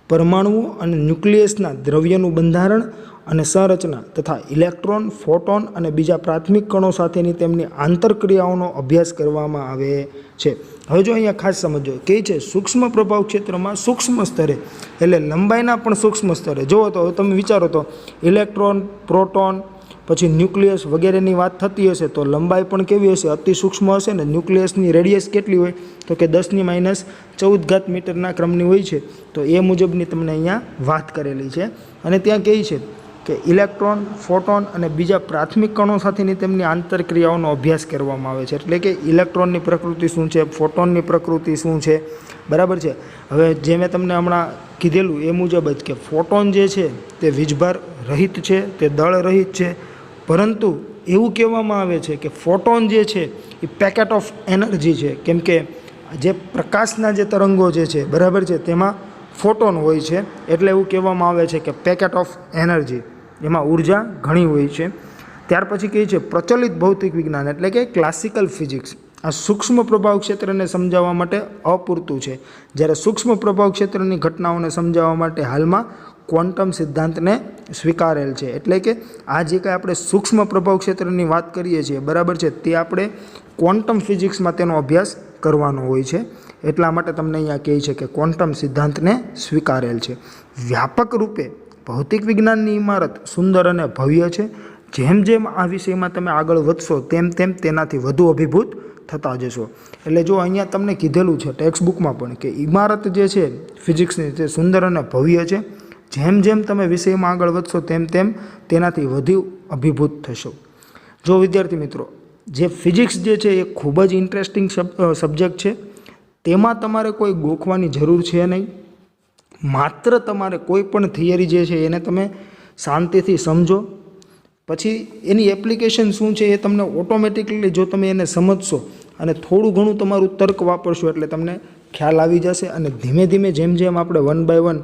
પરમાણુઓ અને ન્યુક્લિયસના દ્રવ્યનું બંધારણ અને સંરચના તથા ઇલેક્ટ્રોન, ફોટોન અને બીજા પ્રાથમિક કણો સાથેની તેમની આંતરક્રિયાઓનો અભ્યાસ કરવામાં આવે છે. હવે જો અહીંયા ખાસ સમજો, કહે છે સૂક્ષ્મ પ્રભાવ ક્ષેત્રમાં સૂક્ષ્મ સ્તરે એટલે લંબાઈના પણ સૂક્ષ્મ સ્તરે. જુઓ તો તમે વિચારો તો ઇલેક્ટ્રોન, પ્રોટોન, પછી ન્યુક્લિયસ વગેરેની વાત થતી હશે તો લંબાઈ પણ કેવી હશે? અતિ સૂક્ષ્મ હશે ને. ન્યુક્લિયસની રેડિયસ કેટલી હોય તો કે 10⁻14 મીટરના ક્રમની હોય છે. તો એ મુજબની તમને અહીંયા વાત કરેલી છે. અને ત્યાં કહે છે કે ઇલેક્ટ્રોન, ફોટોન અને બીજા પ્રાથમિક કણો સાથેની તેમની આંતરક્રિયાઓનો અભ્યાસ કરવામાં આવે છે. એટલે કે ઇલેક્ટ્રોનની પ્રકૃતિ શું છે, ફોટોનની પ્રકૃતિ શું છે, બરાબર છે. હવે જે મેં તમને હમણાં કીધેલું એ મુજબ જ કે ફોટોન જે છે તે વીજભાર રહિત છે, તે દળ રહિત છે, પરંતુ એવું કહેવામાં આવે છે કે ફોટોન જે છે એ પેકેટ ઓફ એનર્જી છે. કેમ કે જે પ્રકાશના જે તરંગો જે છે, બરાબર છે, તેમાં ફોટોન હોય છે, એટલે એવું કહેવામાં આવે છે કે પેકેટ ઓફ એનર્જી, એમાં ઉર્જા ઘણી હોય છે. ત્યાર પછી કહે છે પ્રચલિત ભૌતિક વિજ્ઞાન એટલે કે ક્લાસિકલ ફિઝિક્સ આ સૂક્ષ્મ પ્રભાવ ક્ષેત્રને સમજાવવા માટે અપૂરતું છે, જ્યારે સૂક્ષ્મ પ્રભાવ ક્ષેત્રની ઘટનાઓને સમજાવવા માટે હાલમાં ક્વોન્ટમ સિદ્ધાંતને સ્વીકારેલ છે. એટલે કે આ જે કાંઈ આપણે સૂક્ષ્મ પ્રભાવ ક્ષેત્રની વાત કરીએ છીએ, બરાબર છે, તે આપણે ક્વોન્ટમ ફિઝિક્સમાં તેનો અભ્યાસ કરવાનો હોય છે. એટલા માટે તમને અહીંયા કહે છે કે ક્વોન્ટમ સિદ્ધાંતને સ્વીકારેલ છે. વ્યાપક રૂપે ભૌતિક વિજ્ઞાનની ઇમારત સુંદર અને ભવ્ય છે. જેમ જેમ આ વિષયમાં તમે આગળ વધશો તેમ તેમ તેનાથી વધુ અભિભૂત થતા જશો. એટલે જો અહીંયા તમને કીધેલું છે ટેક્સ્ટ બુકમાં પણ કે ઇમારત જે છે ફિઝિક્સની તે સુંદર અને ભવ્ય છે. જેમ જેમ તમે વિષયમાં આગળ વધશો તેમ તેમ તેનાથી વધુ અભિભૂત થશો. જો વિદ્યાર્થી મિત્રો, જે ફિઝિક્સ જે છે એ ખૂબ જ ઇન્ટરેસ્ટિંગ સબ્જેક્ટ છે. તેમાં તમારે કોઈ ગોખવાની જરૂર છે નહીં. માત્ર તમારે કોઈ પણ થિયરી જે છે એને તમે શાંતિથી સમજો, પછી એની એપ્લિકેશન શું છે એ તમને ઓટોમેટિકલી જો તમે એને સમજશો અને થોડું ઘણું તમારું તર્ક વાપરશો એટલે તમને ખ્યાલ આવી જશે. અને ધીમે ધીમે જેમ જેમ આપણે 1 બાય 1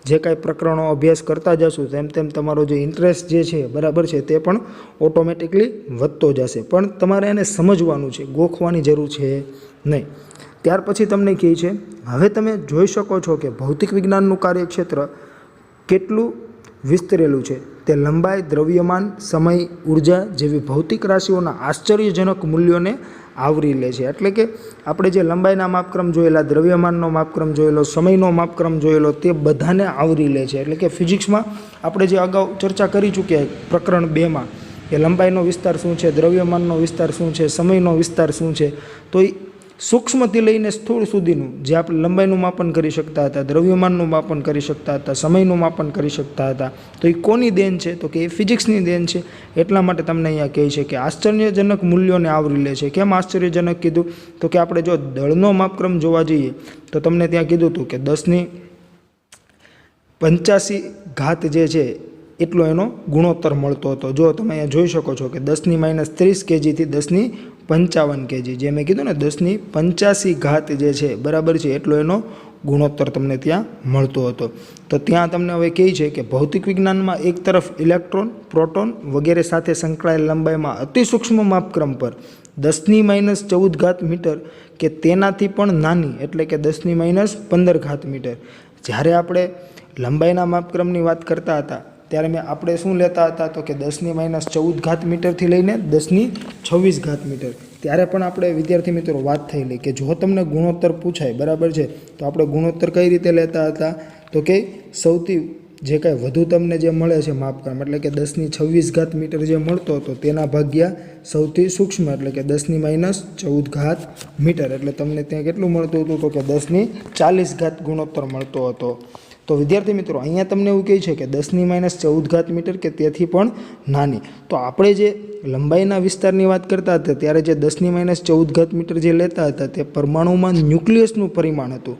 જે કાંઈ પ્રકરણો અભ્યાસ કરતા જશું તેમ તેમ તમારો જે ઇન્ટરેસ્ટ જે છે, બરાબર છે, તે પણ ઓટોમેટિકલી વધતો જશે. પણ તમારે એને સમજવાનું છે, ગોખવાની જરૂર છે નહીં. ત્યાર પછી તમને કહે છે હવે તમે જોઈ શકો છો કે ભૌતિક વિજ્ઞાનનું કાર્યક્ષેત્ર કેટલું વિસ્તરેલું છે. તે લંબાઈ, દ્રવ્યમાન, સમય, ઉર્જા જેવી ભૌતિક રાશિઓના આશ્ચર્યજનક મૂલ્યોને આવરી લે છે. એટલે કે આપણે જે લંબાઈના માપક્રમ જોયેલા, દ્રવ્યમાનનો માપક્રમ જોયેલો, સમયનો માપક્રમ જોયેલો, તે બધાને આવરી લે છે. એટલે કે ફિઝિક્સમાં આપણે જે અગાઉ ચર્ચા કરી ચૂક્યા પ્રકરણ 2માં કે લંબાઈનો વિસ્તાર શું છે, દ્રવ્યમાનનો વિસ્તાર શું છે, સમયનો વિસ્તાર શું છે, તો એ સૂક્ષ્મથી લઈને સ્થૂળ સુધીનું જે આપણે લંબાઈનું માપન કરી શકતા હતા, દ્રવ્યમાનનું માપન કરી શકતા હતા, સમયનું માપન કરી શકતા હતા, તો એ કોની દેન છે? તો કે એ ફિઝિક્સની દેન છે. એટલા માટે તમને અહીંયા કહે છે કે આશ્ચર્યજનક મૂલ્યોને આવરી લે છે. કેમ આશ્ચર્યજનક કીધું? તો કે આપણે જો દળનો માપક્રમ જોવા જઈએ તો તમને ત્યાં કીધું હતું કે 10⁵ જે છે એટલો એનો ગુણોત્તર મળતો હતો. જો તમે અહીંયા જોઈ શકો છો કે 10⁻30 kgથી 10⁻55 kg, જે મેં કીધું ને 10⁻85 જે છે, બરાબર છે, એટલો એનો ગુણોત્તર તમને ત્યાં મળતો હતો. તો ત્યાં તમને હવે કહે છે કે ભૌતિક વિજ્ઞાનમાં એક તરફ ઇલેક્ટ્રોન, પ્રોટોન વગેરે સાથે સંકળાયેલ લંબાઈમાં અતિ સૂક્ષ્મ માપક્રમ પર 10⁻14 મીટર કે તેનાથી પણ નાની એટલે કે 10⁻15 મીટર. જ્યારે આપણે લંબાઈના માપક્રમની વાત કરતા હતા ત્યારે આપણે શું લેતા હતા? તો કે 10⁻14 મીટરથી લઈને 10⁻26 મીટર. ત્યારે પણ આપણે વિદ્યાર્થી મિત્રો વાત થયેલી કે જો તમને ગુણોત્તર પૂછાય, બરાબર છે, તો આપણે ગુણોત્તર કઈ રીતે લેતા હતા? તો કે સૌથી જે કાંઈ વધુ તમને જે મળે છે માપક્રમ એટલે કે 10⁻26 મીટર જે મળતો હતો તેના ભાગ્યા સૌથી સૂક્ષ્મ એટલે કે 10⁻14 મીટર. એટલે તમને ત્યાં કેટલું મળતું હતું? તો કે 10⁻40 ગુણોત્તર મળતો હતો. તો વિદ્યાર્થી મિત્રો અહીંયા તમને એવું કહે છે કે 10⁻14 મીટર કે તેથી પણ નાની. તો આપણે જે લંબાઈના વિસ્તારની વાત કરતા હતા ત્યારે જે 10⁻14 મીટર જે લેતા હતા તે પરમાણુમાં ન્યુક્લિયસનું પરિમાણ હતું.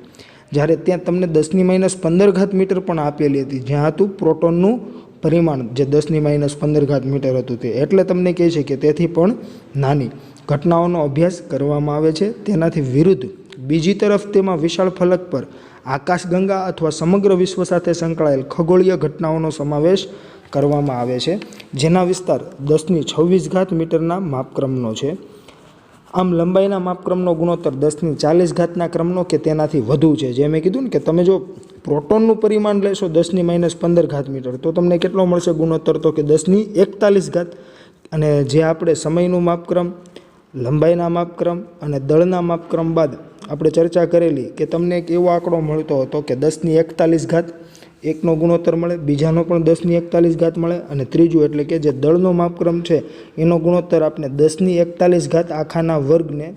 જ્યારે ત્યાં તમને 10⁻15 મીટર પણ આપેલી હતી, જ્યાં હતું પ્રોટોનનું પરિમાણ જે 10⁻15 મીટર હતું તે. એટલે તમને કહે છે કે તેથી પણ નાની ઘટનાઓનો અભ્યાસ કરવામાં આવે છે. તેનાથી વિરુદ્ધ બીજી તરફ તેમાં વિશાળ ફલક પર આકાશગંગા અથવા સમગ્ર વિશ્વ સાથે સંકળાયેલ ખગોળીય ઘટનાઓનો સમાવેશ કરવામાં આવે છે, જેના વિસ્તાર 10⁻26 મીટરના માપક્રમનો છે. આમ લંબાઈના માપક્રમનો ગુણોત્તર 10⁻40 ક્રમનો કે તેનાથી વધુ છે. જે મેં કીધું ને કે તમે જો પ્રોટોનનું પરિમાણ લેશો 10⁻15 મીટર તો તમને કેટલો મળશે ગુણોત્તર? તો કે 10⁻41. અને જે આપણે સમયનું માપક્રમ, લંબાઈના માપક્રમ અને દળના માપક્રમ બાદ આપણે ચર્ચા કરેલી કે તમને એક એવો આંકડો મળતો હતો કે 10⁻41 એકનો ગુણોત્તર મળે, બીજાનો પણ 10⁻41 મળે, અને ત્રીજું એટલે કે જે દળનો માપક્રમ છે એનો ગુણોત્તર આપણે 10⁻41 આખાના વર્ગને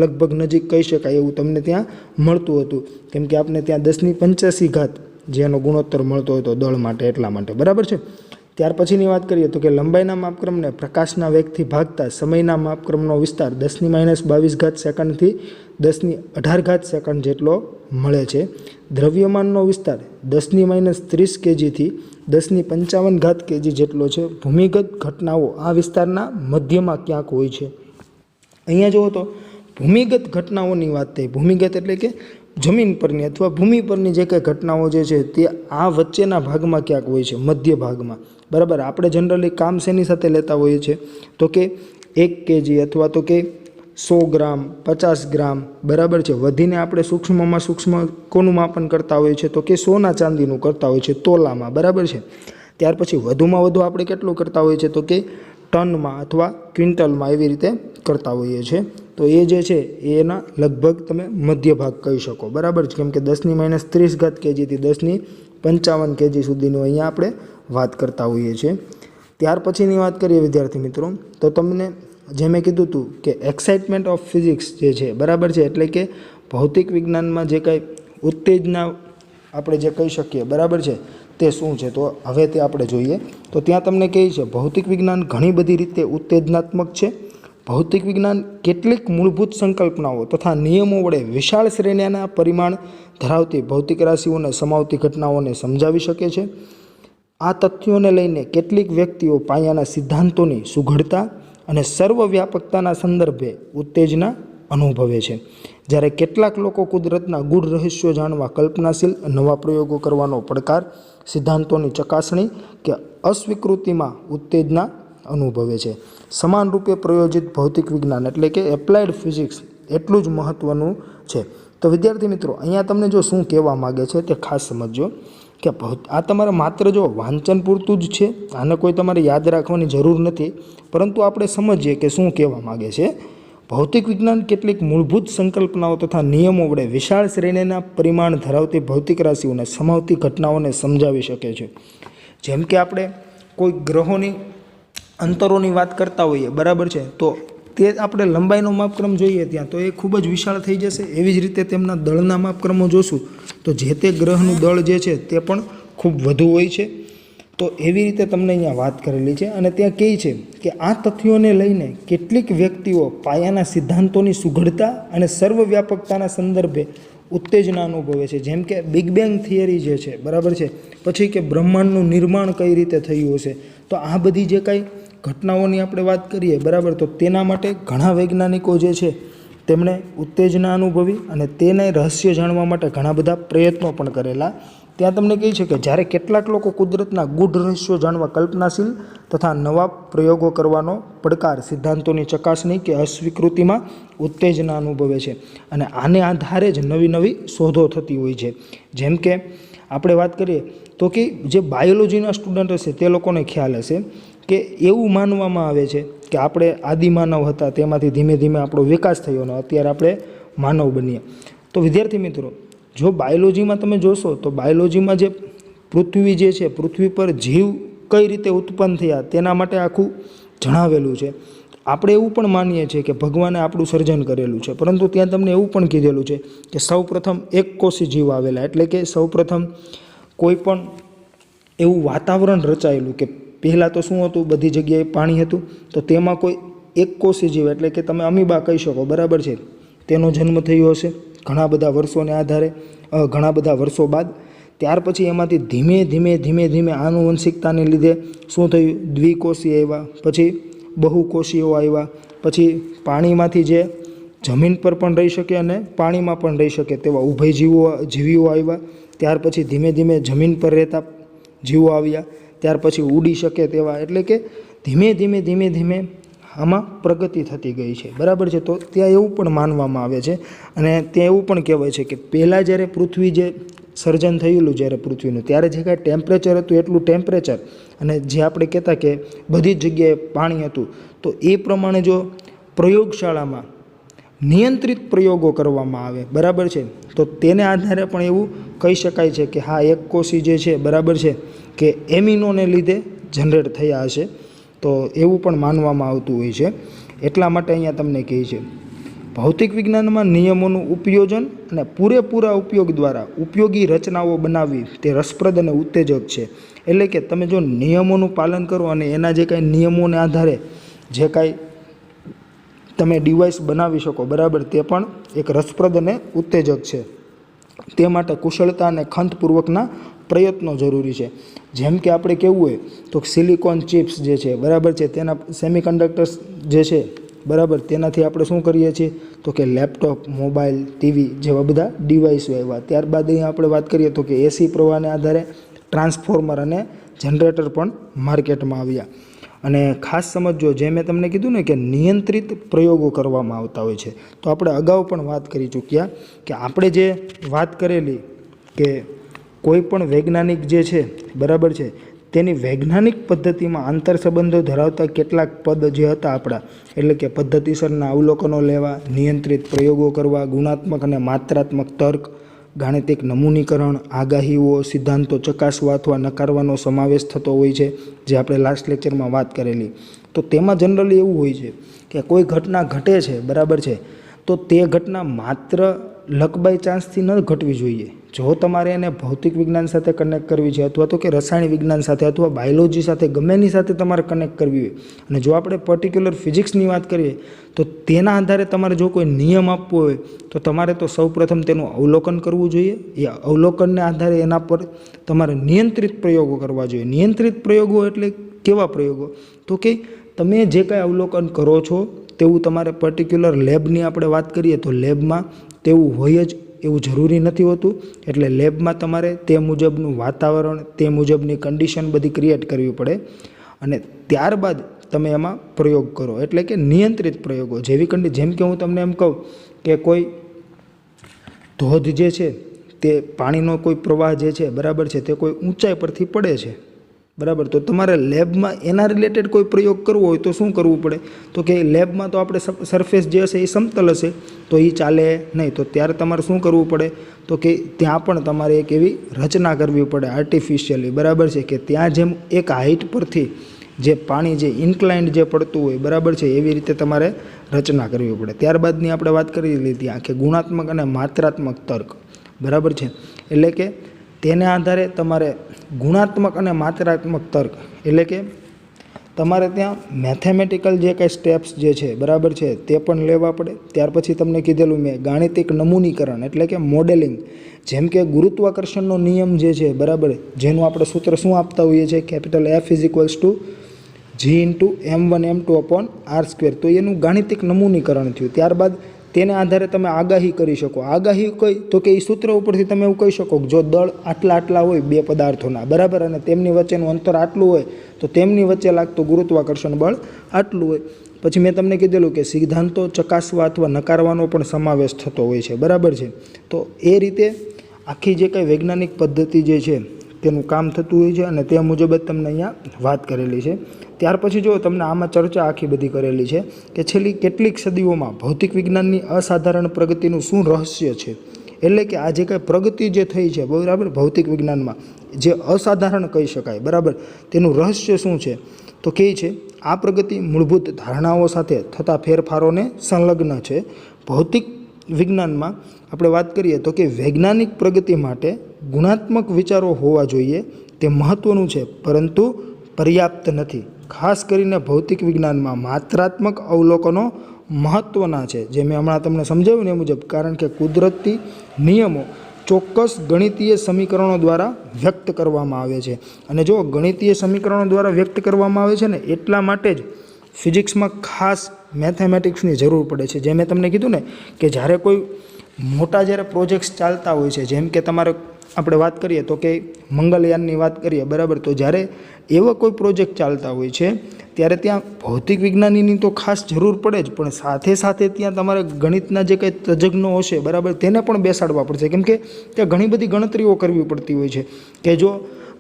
લગભગ નજીક કહી શકાય એવું તમને ત્યાં મળતું હતું. કેમ કે આપણે ત્યાં 10⁻85 જેનો ગુણોત્તર મળતો હતો દળ માટે, એટલા માટે, બરાબર છે. ત્યાર પછીની વાત કરીએ તો કે લંબાઈના માપક્રમને પ્રકાશના વેગથી ભાગતા સમયના માપક્રમનો વિસ્તાર 10⁻22 સેકન્ડથી 10⁻18 સેકન્ડ જેટલો મળે છે. દ્રવ્યમાનનો વિસ્તાર 10⁻30 કેજીથી 10⁻55 કેજી જેટલો છે. ભૂમિગત ઘટનાઓ આ વિસ્તારના મધ્યમાં ક્યાંક હોય છે. અહીંયા જુઓ તો ભૂમિગત ઘટનાઓની વાત થઈ. ભૂમિગત એટલે કે જમીન પરની અથવા ભૂમિ પરની જે કંઈ ઘટનાઓ જે છે તે આ વચ્ચેના ભાગમાં ક્યાંક હોય છે, મધ્ય ભાગમાં. બરાબર, આપણે જનરલી કામ શેની સાથે લેતા હોઈએ છીએ તો કે 1 કેજી અથવા તો કે 100 ગ્રામ, 50 ગ્રામ. બરાબર છે. વધીને આપણે સૂક્ષ્મમાં સૂક્ષ્મ કોનું માપન કરતા હોઈએ છીએ તો કે સોના ચાંદીનું કરતા હોઈએ છીએ, તોલામાં. બરાબર છે. ત્યાર પછી વધુમાં વધુ આપણે કેટલું કરતા હોઈએ છીએ તો કે ટનમાં અથવા ક્વિન્ટલમાં, એવી રીતે કરતા હોઈએ છીએ. તો એ જે છે એના લગભગ તમે મધ્ય ભાગ કહી શકો. બરાબર છે. કેમ કે 10⁻30 કેજીથી 10⁻55 કેજી સુધીનું અહીંયા આપણે વાત કરતા હોઈએ છીએ. ત્યાર પછીની વાત કરીએ વિદ્યાર્થી મિત્રો તો તમને જે મેં કીધું હતું કે એક્સાઇટમેન્ટ ઓફ ફિઝિક્સ જે છે, બરાબર છે, એટલે કે ભૌતિક વિજ્ઞાનમાં જે કંઈ ઉત્તેજના આપણે જે કહી શકીએ, બરાબર છે, તે શું છે. તો હવે તે આપણે જોઈએ. તો ત્યાં તમને કહે છે ભૌતિક વિજ્ઞાન ઘણી બધી રીતે ઉત્તેજનાત્મક છે. ભૌતિક વિજ્ઞાન કેટલીક મૂળભૂત સંકલ્પનાઓ તથા નિયમો વડે વિશાળ શ્રેણીના પરિમાણ ધરાવતી ભૌતિક રાશિઓને સમાવતી ઘટનાઓને સમજાવી શકે છે. આ તથ્યોને લઈને કેટલીક વ્યક્તિઓ પાયાના સિદ્ધાંતોની સુઘડતા અને સર્વવ્યાપકતાના સંદર્ભે ઉત્તેજના અનુભવે છે, જ્યારે કેટલાક લોકો કુદરતના ગૂઢ રહસ્યો જાણવા કલ્પનાશીલ નવા પ્રયોગો કરવાનો પડકાર, સિદ્ધાંતોની ચકાસણી કે અસ્વીકૃતિમાં ઉત્તેજના અનુભવે છે. સમાન રૂપે પ્રયોજિત ભૌતિક વિજ્ઞાન એટલે કે એપ્લાઇડ ફિઝિક્સ એટલું જ મહત્ત્વનું છે. તો વિદ્યાર્થી મિત્રો અહીંયા તમને જો શું કહેવા માગે છે તે ખાસ સમજજો કે આ તમારે માત્ર જો વાંચન પૂરતું જ છે, આને કોઈ તમારે યાદ રાખવાની જરૂર નથી, પરંતુ આપણે સમજીએ કે શું કહેવા માગે છે. ભૌતિક વિજ્ઞાન કેટલીક મૂળભૂત સંકલ્પનાઓ તથા નિયમો વડે વિશાળ શ્રેણીના પરિમાણ ધરાવતી ભૌતિક રાશિઓને સમાવતી ઘટનાઓને સમજાવી શકે છે. જેમ કે આપણે કોઈ ગ્રહોની અંતરોની વાત કરતા હોઈએ, બરાબર છે, તો તે આપણે લંબાઈનો માપક્રમ જોઈએ ત્યાં તો એ ખૂબ જ વિશાળ થઈ જશે. એવી જ રીતે તેમના દળના માપક્રમો જોશું તો જે તે ગ્રહનું દળ જે છે તે પણ ખૂબ વધુ હોય છે. તો એવી રીતે તમને અહીંયા વાત કરેલી છે અને ત્યાં કહે છે કે આ તથ્યોને લઈને કેટલીક વ્યક્તિઓ પાયાના સિદ્ધાંતોની સુઘડતા અને સર્વવ્યાપકતાના સંદર્ભે ઉત્તેજના અનુભવે છે. જેમ કે બિગ બેંગ થિયરી જે છે, બરાબર છે, પછી કે બ્રહ્માંડનું નિર્માણ કઈ રીતે થયું હશે. તો આ બધી જે કાંઈ ઘટનાઓની આપણે વાત કરીએ, બરાબર, તો તેના માટે ઘણા વૈજ્ઞાનિકો જે છે તેમણે ઉત્તેજના અનુભવી અને તેને રહસ્ય જાણવા માટે ઘણા બધા પ્રયત્નો પણ કરેલા. ત્યાં તમને કહે છે કે જ્યારે કેટલાક લોકો કુદરતના ગૂઢ રહસ્યો જાણવા કલ્પનાશીલ તથા નવા પ્રયોગો કરવાનો પડકાર, સિદ્ધાંતોની ચકાસણી કે અસ્વીકૃતિમાં ઉત્તેજના અનુભવે છે અને આને આધારે જ નવી નવી શોધો થતી હોય છે. જેમ કે આપણે વાત કરીએ તો કે જે બાયોલોજીના સ્ટુડન્ટ હશે તે લોકોને ખ્યાલ હશે કે એવું માનવામાં આવે છે કે આપણે આદિમાનવ હતા, તેમાંથી ધીમે ધીમે આપણો વિકાસ થયો અને અત્યારે આપણે માનવ બનીએ. તો વિદ્યાર્થી મિત્રો, જો બાયોલોજીમાં તમે જોશો તો બાયોલોજીમાં જે પૃથ્વી જે છે, પૃથ્વી પર જીવ કઈ રીતે ઉત્પન્ન થયા તેના માટે આખું જણાવેલું છે. આપણે એવું પણ માનીએ છીએ કે ભગવાને આપણું સર્જન કરેલું છે, પરંતુ ત્યાં તમને એવું પણ કીધેલું છે કે સૌપ્રથમ એકકોષી જીવ આવેલા, એટલે કે સૌપ્રથમ કોઈ પણ એવું વાતાવરણ રચાયેલું કે પહેલાં તો શું હતું, બધી જગ્યાએ પાણી હતું, તો તેમાં કોઈ એકકોષી જીવ એટલે કે તમે અમીબા કહી શકો, બરાબર છે, તેનો જન્મ થયો હશે ઘણા બધા વર્ષોને આધારે, ઘણા બધા વર્ષો બાદ. ત્યાર પછી એમાંથી ધીમે ધીમે ધીમે ધીમે આનુવંશિકતાને લીધે શું થયું, દ્વિકોષી આવ્યા, પછી બહુકોષીઓ આવ્યા, પછી પાણીમાંથી જે જમીન પર પણ રહી શકે અને પાણીમાં પણ રહી શકે તેવા ઉભયજીવીઓ આવ્યા. ત્યાર પછી ધીમે ધીમે જમીન પર રહેતા જીવો આવ્યા, ત્યાર પછી ઉડી શકે તેવા, એટલે કે ધીમે ધીમે ધીમે ધીમે આમાં પ્રગતિ થતી ગઈ છે, બરાબર છે. તો ત્યાં એવું પણ માનવામાં આવે છે અને ત્યાં એવું પણ કહેવાય છે કે પહેલાં જ્યારે પૃથ્વી જે સર્જન થયેલું જ્યારે પૃથ્વીનું, ત્યારે જે કાંઈ ટેમ્પરેચર હતું એટલું ટેમ્પરેચર અને જે આપણે કહેતા કે બધી જ જગ્યાએ પાણી હતું, તો એ પ્રમાણે જો પ્રયોગશાળામાં નિયંત્રિત પ્રયોગો કરવામાં આવે, બરાબર છે, તો તેને આધારે પણ એવું કહી શકાય છે કે હા, એકકોષી જે છે, બરાબર છે, કે એમિનોને લીધે જનરેટ થયા હશે. તો એવું પણ માનવામાં આવતું હોય છે. એટલા માટે અહીંયા તમને કહે છે ભૌતિક વિજ્ઞાનમાં નિયમોનું ઉપયોજન અને પૂરેપૂરા ઉપયોગ દ્વારા ઉપયોગી રચનાઓ બનાવવી તે રસપ્રદ અને ઉત્તેજક છે. એટલે કે તમે જો નિયમોનું પાલન કરો અને એના જે કાંઈ નિયમોને આધારે જે કાંઈ તમે ડિવાઇસ બનાવી શકો, બરાબર, તે પણ એક રસપ્રદ અને ઉત્તેજક છે. તે માટે કુશળતા અને ખંતપૂર્વકના પ્રયત્નો જરૂરી છે. જેમ કે આપણે કહેવું હોય તો સિલિકોન ચિપ્સ જે છે, બરાબર છે, તેના સેમિકન્ડક્ટર્સ જે છે, બરાબર, તેનાથી આપણે શું કરીએ છીએ તો કે લેપટોપ, મોબાઈલ, ટીવી જેવા બધા ડિવાઇસો આવ્યા. ત્યારબાદ અહીંયા આપણે વાત કરીએ તો કે એસી પ્રવાહને આધારે ટ્રાન્સફોર્મર અને જનરેટર પણ માર્કેટમાં આવ્યા. અને ખાસ સમજો, જે મેં તમને કીધું ને કે નિયંત્રિત પ્રયોગો કરવામાં આવતા હોય છે, તો આપણે અગાઉ પણ વાત કરી ચૂક્યા કે આપણે જે વાત કરેલી કે કોઈ પણ વૈજ્ઞાનિક જે છે, બરાબર છે, તેની વૈજ્ઞાનિક પદ્ધતિમાં આંતરસંબંધો ધરાવતા કેટલાક પદ જે હતા આપણા, એટલે કે પદ્ધતિસરના અવલોકનો લેવા, નિયંત્રિત પ્રયોગો કરવા, ગુણાત્મક અને માત્રાત્મક તર્ક, ગાણિતિક નમૂનીકરણ, આગાહીઓ, સિદ્ધાંતો ચકાસવા અથવા નકારવાનો સમાવેશ થતો હોય છે, જે આપણે લાસ્ટ લેક્ચરમાં વાત કરેલી. તો તેમાં જનરલી એવું હોય છે કે કોઈ ઘટના ઘટે છે, બરાબર છે, તો તે ઘટના માત્ર લક બાય ચાન્સથી ન ઘટવી જોઈએ. જો તમારે એને ભૌતિક વિજ્ઞાન સાથે કનેક્ટ કરવી છે, અથવા તો કે રસાયણ વિજ્ઞાન સાથે અથવા બાયોલોજી સાથે, ગમે એની સાથે તમારે કનેક્ટ કરવી હોય, અને જો આપણે પર્ટિક્યુલર ફિઝિક્સની વાત કરીએ તો તેના આધારે તમારે જો કોઈ નિયમ આપવો હોય તો તમારે તો સૌપ્રથમ તેનું અવલોકન કરવું જોઈએ. એ અવલોકનને આધારે એના પર તમારે નિયંત્રિત પ્રયોગો કરવા જોઈએ. નિયંત્રિત પ્રયોગો એટલે કેવા પ્રયોગો તો કે તમે જે કાંઈ અવલોકન કરો છો તેવું તમારે પર્ટિક્યુલર લેબની આપણે વાત કરીએ તો લેબમાં તેવું હોય જ એવું જરૂરી નથી હોતું. એટલે લેબમાં તમારે તે મુજબનું વાતાવરણ, તે મુજબની કન્ડિશન બધી ક્રિએટ કરવી પડે અને ત્યારબાદ તમે એમાં પ્રયોગ કરો, એટલે કે નિયંત્રિત પ્રયોગો. જેમ કે હું તમને એમ કહું કે કોઈ ધોધ જે છે તે પાણીનો કોઈ પ્રવાહ જે છે, બરાબર છે, તે કોઈ ઊંચાઈ પરથી પડે છે, બરાબર, તો તમારે લેબમાં એના રિલેટેડ કોઈ પ્રયોગ કરવો હોય તો શું કરવું પડે તો કે લેબમાં તો આપણે સરફેસ જે હશે એ સમતલ હશે, તો એ ચાલે નહીં. તો ત્યારે તમારે શું કરવું પડે તો કે ત્યાં પણ તમારે એક એવી રચના કરવી પડે આર્ટિફિશિયલી, બરાબર છે, કે ત્યાં જેમ એક હાઇટ પરથી જે પાણી જે ઇન્ક્લાઇન્ડ જે પડતું હોય, બરાબર છે, એવી રીતે તમારે રચના કરવી પડે. ત્યારબાદની આપણે વાત કરી લીધી આ કે ગુણાત્મક અને માત્રાત્મક તર્ક, બરાબર છે, એટલે કે તેને આધારે તમારે ગુણાત્મક અને માત્રાત્મક તર્ક, એટલે કે તમારે ત્યાં મેથેમેટિકલ જે કાંઈ સ્ટેપ્સ જે છે, બરાબર છે, તે પણ લેવા પડે. ત્યાર પછી તમને કીધેલું મેં ગાણિતિક નમૂનીકરણ, એટલે કે મોડેલિંગ. જેમ કે ગુરુત્વાકર્ષણનો નિયમ જે છે, બરાબર, જેનું આપણે સૂત્ર શું આપતા હોઈએ છીએ, capital F = G × M1 M2/R². તો એનું ગાણિતિક નમૂનીકરણ થયું. ત્યારબાદ તેને આધારે તમે આગાહી કરી શકો. આગાહી કઈ તો કે એ સૂત્ર ઉપરથી તમે એવું કહી શકો કે જો દળ આટલા હોય બે પદાર્થોના, બરાબર, અને તેમની વચ્ચેનું અંતર આટલું હોય તો તેમની વચ્ચે લાગતું ગુરુત્વાકર્ષણ બળ આટલું હોય. પછી મેં તમને કીધેલું કે સિદ્ધાંતો ચકાસવા અથવા નકારવાનો પણ સમાવેશ થતો હોય છે, બરાબર છે. તો એ રીતે આખી જે કાંઈ વૈજ્ઞાનિક પદ્ધતિ જે છે તેનું કામ થતું હોય છે અને તે મુજબ જ તમને અહીંયા વાત કરેલી છે. ત્યાર પછી જો તમને આમાં ચર્ચા આખી બધી કરેલી છે કે છેલ્લી કેટલીક સદીઓમાં ભૌતિક વિજ્ઞાનની અસાધારણ પ્રગતિનું શું રહસ્ય છે. એટલે કે આ જે કાંઈ પ્રગતિ જે થઈ છે, બરાબર, ભૌતિક વિજ્ઞાનમાં જે અસાધારણ કહી શકાય, બરાબર, તેનું રહસ્ય શું છે તો કહે છે આ પ્રગતિ મૂળભૂત ધારણાઓ સાથે થતા ફેરફારોને સંલગ્ન છે. ભૌતિક વિજ્ઞાનમાં આપણે વાત કરીએ તો કે વૈજ્ઞાનિક પ્રગતિ માટે ગુણાત્મક વિચારો હોવા જોઈએ, તે મહત્ત્વનું છે પરંતુ પર્યાપ્ત નથી. ખાસ કરીને ભૌતિક વિજ્ઞાનમાં માત્રાત્મક અવલોકનો મહત્ત્વના છે, જે મેં હમણાં તમને સમજાવ્યું ને એ મુજબ. કારણ કે કુદરતી નિયમો ચોક્કસ ગણિતીય સમીકરણો દ્વારા વ્યક્ત કરવામાં આવે છે. અને જો ગણિતીય સમીકરણો દ્વારા વ્યક્ત કરવામાં આવે છે ને, એટલા માટે જ ફિઝિક્સમાં ખાસ મેથેમેટિક્સની જરૂર પડે છે. જે મેં તમને કીધું ને કે જ્યારે કોઈ મોટા જ્યારે પ્રોજેક્ટ્સ ચાલતા હોય છે, જેમ કે તમારે આપણે વાત કરીએ તો કે મંગળયાનની વાત કરીએ, બરાબર, તો જ્યારે એવા કોઈ પ્રોજેક્ટ ચાલતા હોય છે ત્યારે ત્યાં ભૌતિક વિજ્ઞાનીની તો ખાસ જરૂર પડે જ, પણ સાથે સાથે ત્યાં તમારે ગણિતના જે કંઈ તજજ્ઞો હશે, બરાબર, તેને પણ બેસાડવા પડશે. કેમ કે ત્યાં ઘણી બધી ગણતરીઓ કરવી પડતી હોય છે કે જો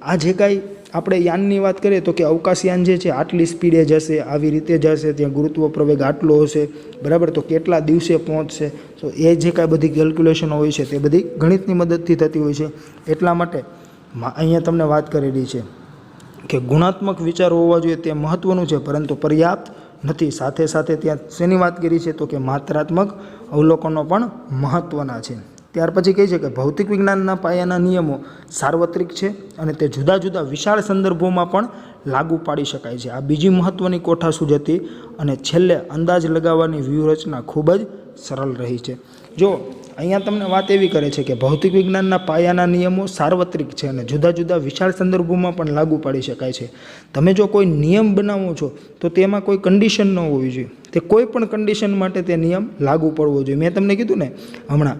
આ જે કાંઈ આપણે યાનની વાત કરીએ તો કે અવકાશયાન જે છે આટલી સ્પીડે જશે, આવી રીતે જશે, ત્યાં ગુરુત્વ પ્રવેગ આટલો હશે, બરાબર, તો કેટલા દિવસે પહોંચશે. તો એ જે કાંઈ બધી કેલ્ક્યુલેશનો હોય છે તે બધી ગણિતની મદદથી થતી હોય છે. એટલા માટે અહીંયા તમને વાત કરેલી છે કે ગુણાત્મક વિચારો હોવા જોઈએ, તે મહત્ત્વનું છે પરંતુ પર્યાપ્ત નથી। સાથે સાથે ત્યાં શેની વાત કરી છે? તો કે માત્રાત્મક અવલોકનો પણ મહત્ત્વના છે। ત્યાર પછી કહે છે કે ભૌતિક વિજ્ઞાનના પાયાના નિયમો સાર્વત્રિક છે અને તે જુદા જુદા વિશાળ સંદર્ભોમાં પણ લાગુ પાડી શકાય છે। આ બીજી મહત્ત્વની કોઠાસૂઝ હતી। અને છેલ્લે અંદાજ લગાવવાની વ્યૂહરચના ખૂબ જ સરળ રહી છે। જો અહીંયા તમને વાત એવી કરે છે કે ભૌતિક વિજ્ઞાનના પાયાના નિયમો સાર્વત્રિક છે અને જુદા જુદા વિશાળ સંદર્ભોમાં પણ લાગુ પાડી શકાય છે। તમે જો કોઈ નિયમ બનાવો છો તો તેમાં કોઈ કન્ડિશન ન હોવી જોઈએ, તે કોઈ પણ કન્ડિશન માટે તે નિયમ લાગુ પડવો જોઈએ। મેં તમને કીધું ને હમણાં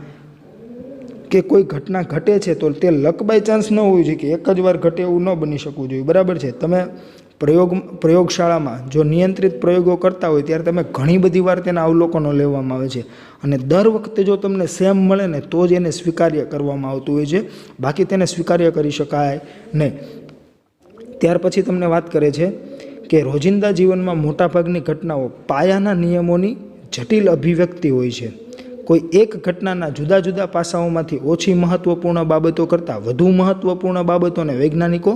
કે કોઈ ઘટના ઘટે છે તો તે લક બાય ચાન્સ ન હોવી જોઈએ કે એક જ વાર ઘટે એવું ન બની શકવું જોઈએ, બરાબર છે। તમે પ્રયોગશાળામાં જો નિયંત્રિત પ્રયોગો કરતા હોય ત્યારે તમે ઘણી બધી વાર તેના અવલોકનો લેવામાં આવે છે અને દર વખતે જો તમને સેમ મળે ને તો જ એને સ્વીકાર્ય કરવામાં આવતું હોય છે, બાકી તેને સ્વીકાર્ય કરી શકાય નહીં। ત્યાર પછી તમને વાત કરે છે કે રોજિંદા જીવનમાં મોટાભાગની ઘટનાઓ પાયાના નિયમોની જટિલ અભિવ્યક્તિ હોય છે। કોઈ એક ઘટનાના જુદા જુદા પાસાઓમાંથી ઓછી મહત્ત્વપૂર્ણ બાબતો કરતાં વધુ મહત્ત્વપૂર્ણ બાબતોને વૈજ્ઞાનિકો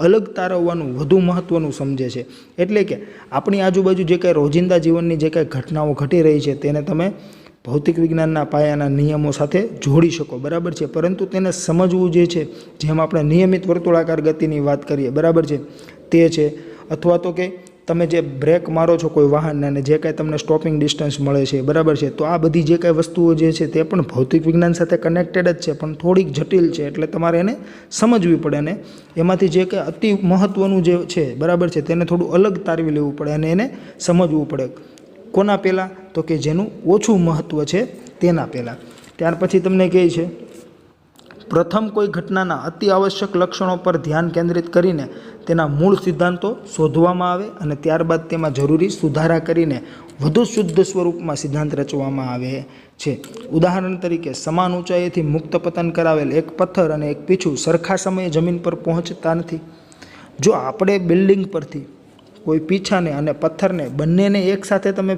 અલગ તારવવાનું વધુ મહત્ત્વનું સમજે છે। એટલે કે આપણી આજુબાજુ જે કાંઈ રોજિંદા જીવનની જે કાંઈ ઘટનાઓ ઘટી રહી છે તેને તમે ભૌતિક વિજ્ઞાનના પાયાના નિયમો સાથે જોડી શકો, બરાબર છે। પરંતુ તેને સમજવું જે છે, જેમ આપણે નિયમિત વર્તુળાકાર ગતિની વાત કરીએ, બરાબર છે, તે છે। અથવા તો કે તમે જે બ્રેક મારો છો કોઈ વાહનને અને જે કાંઈ તમને સ્ટોપિંગ ડિસ્ટન્સ મળે છે, બરાબર છે, તો આ બધી જે કાંઈ વસ્તુઓ જે છે તે પણ ભૌતિક વિજ્ઞાન સાથે કનેક્ટેડ જ છે, પણ થોડીક જટિલ છે, એટલે તમારે એને સમજવી પડે અને એમાંથી જે કાંઈ અતિ મહત્ત્વનું જે છે, બરાબર છે, તેને થોડું અલગ તારવી લેવું પડે અને એને સમજવું પડે। કોના પહેલાં? તો કે જેનું ઓછું મહત્ત્વ છે તેના પહેલાં। ત્યાર પછી તમને કહે છે પ્રથમ કોઈ ઘટનાના અતિ આવશ્યક લક્ષણો પર ધ્યાન કેન્દ્રિત કરીને તેના મૂળ સિદ્ધાંતો શોધવામાં આવે અને ત્યારબાદ તેમાં જરૂરી સુધારા કરીને વધુ શુદ્ધ સ્વરૂપમાં સિદ્ધાંત રચવામાં આવે છે। ઉદાહરણ તરીકે સમાન ઊંચાઈથી મુક્ત પતન કરાવેલ એક પથ્થર અને એક પીછું સરખા સમયે જમીન પર પહોંચતા નથી। જો આપણે બિલ્ડિંગ પરથી કોઈ પીછાને અને પથ્થરને બંનેને એકસાથે તમે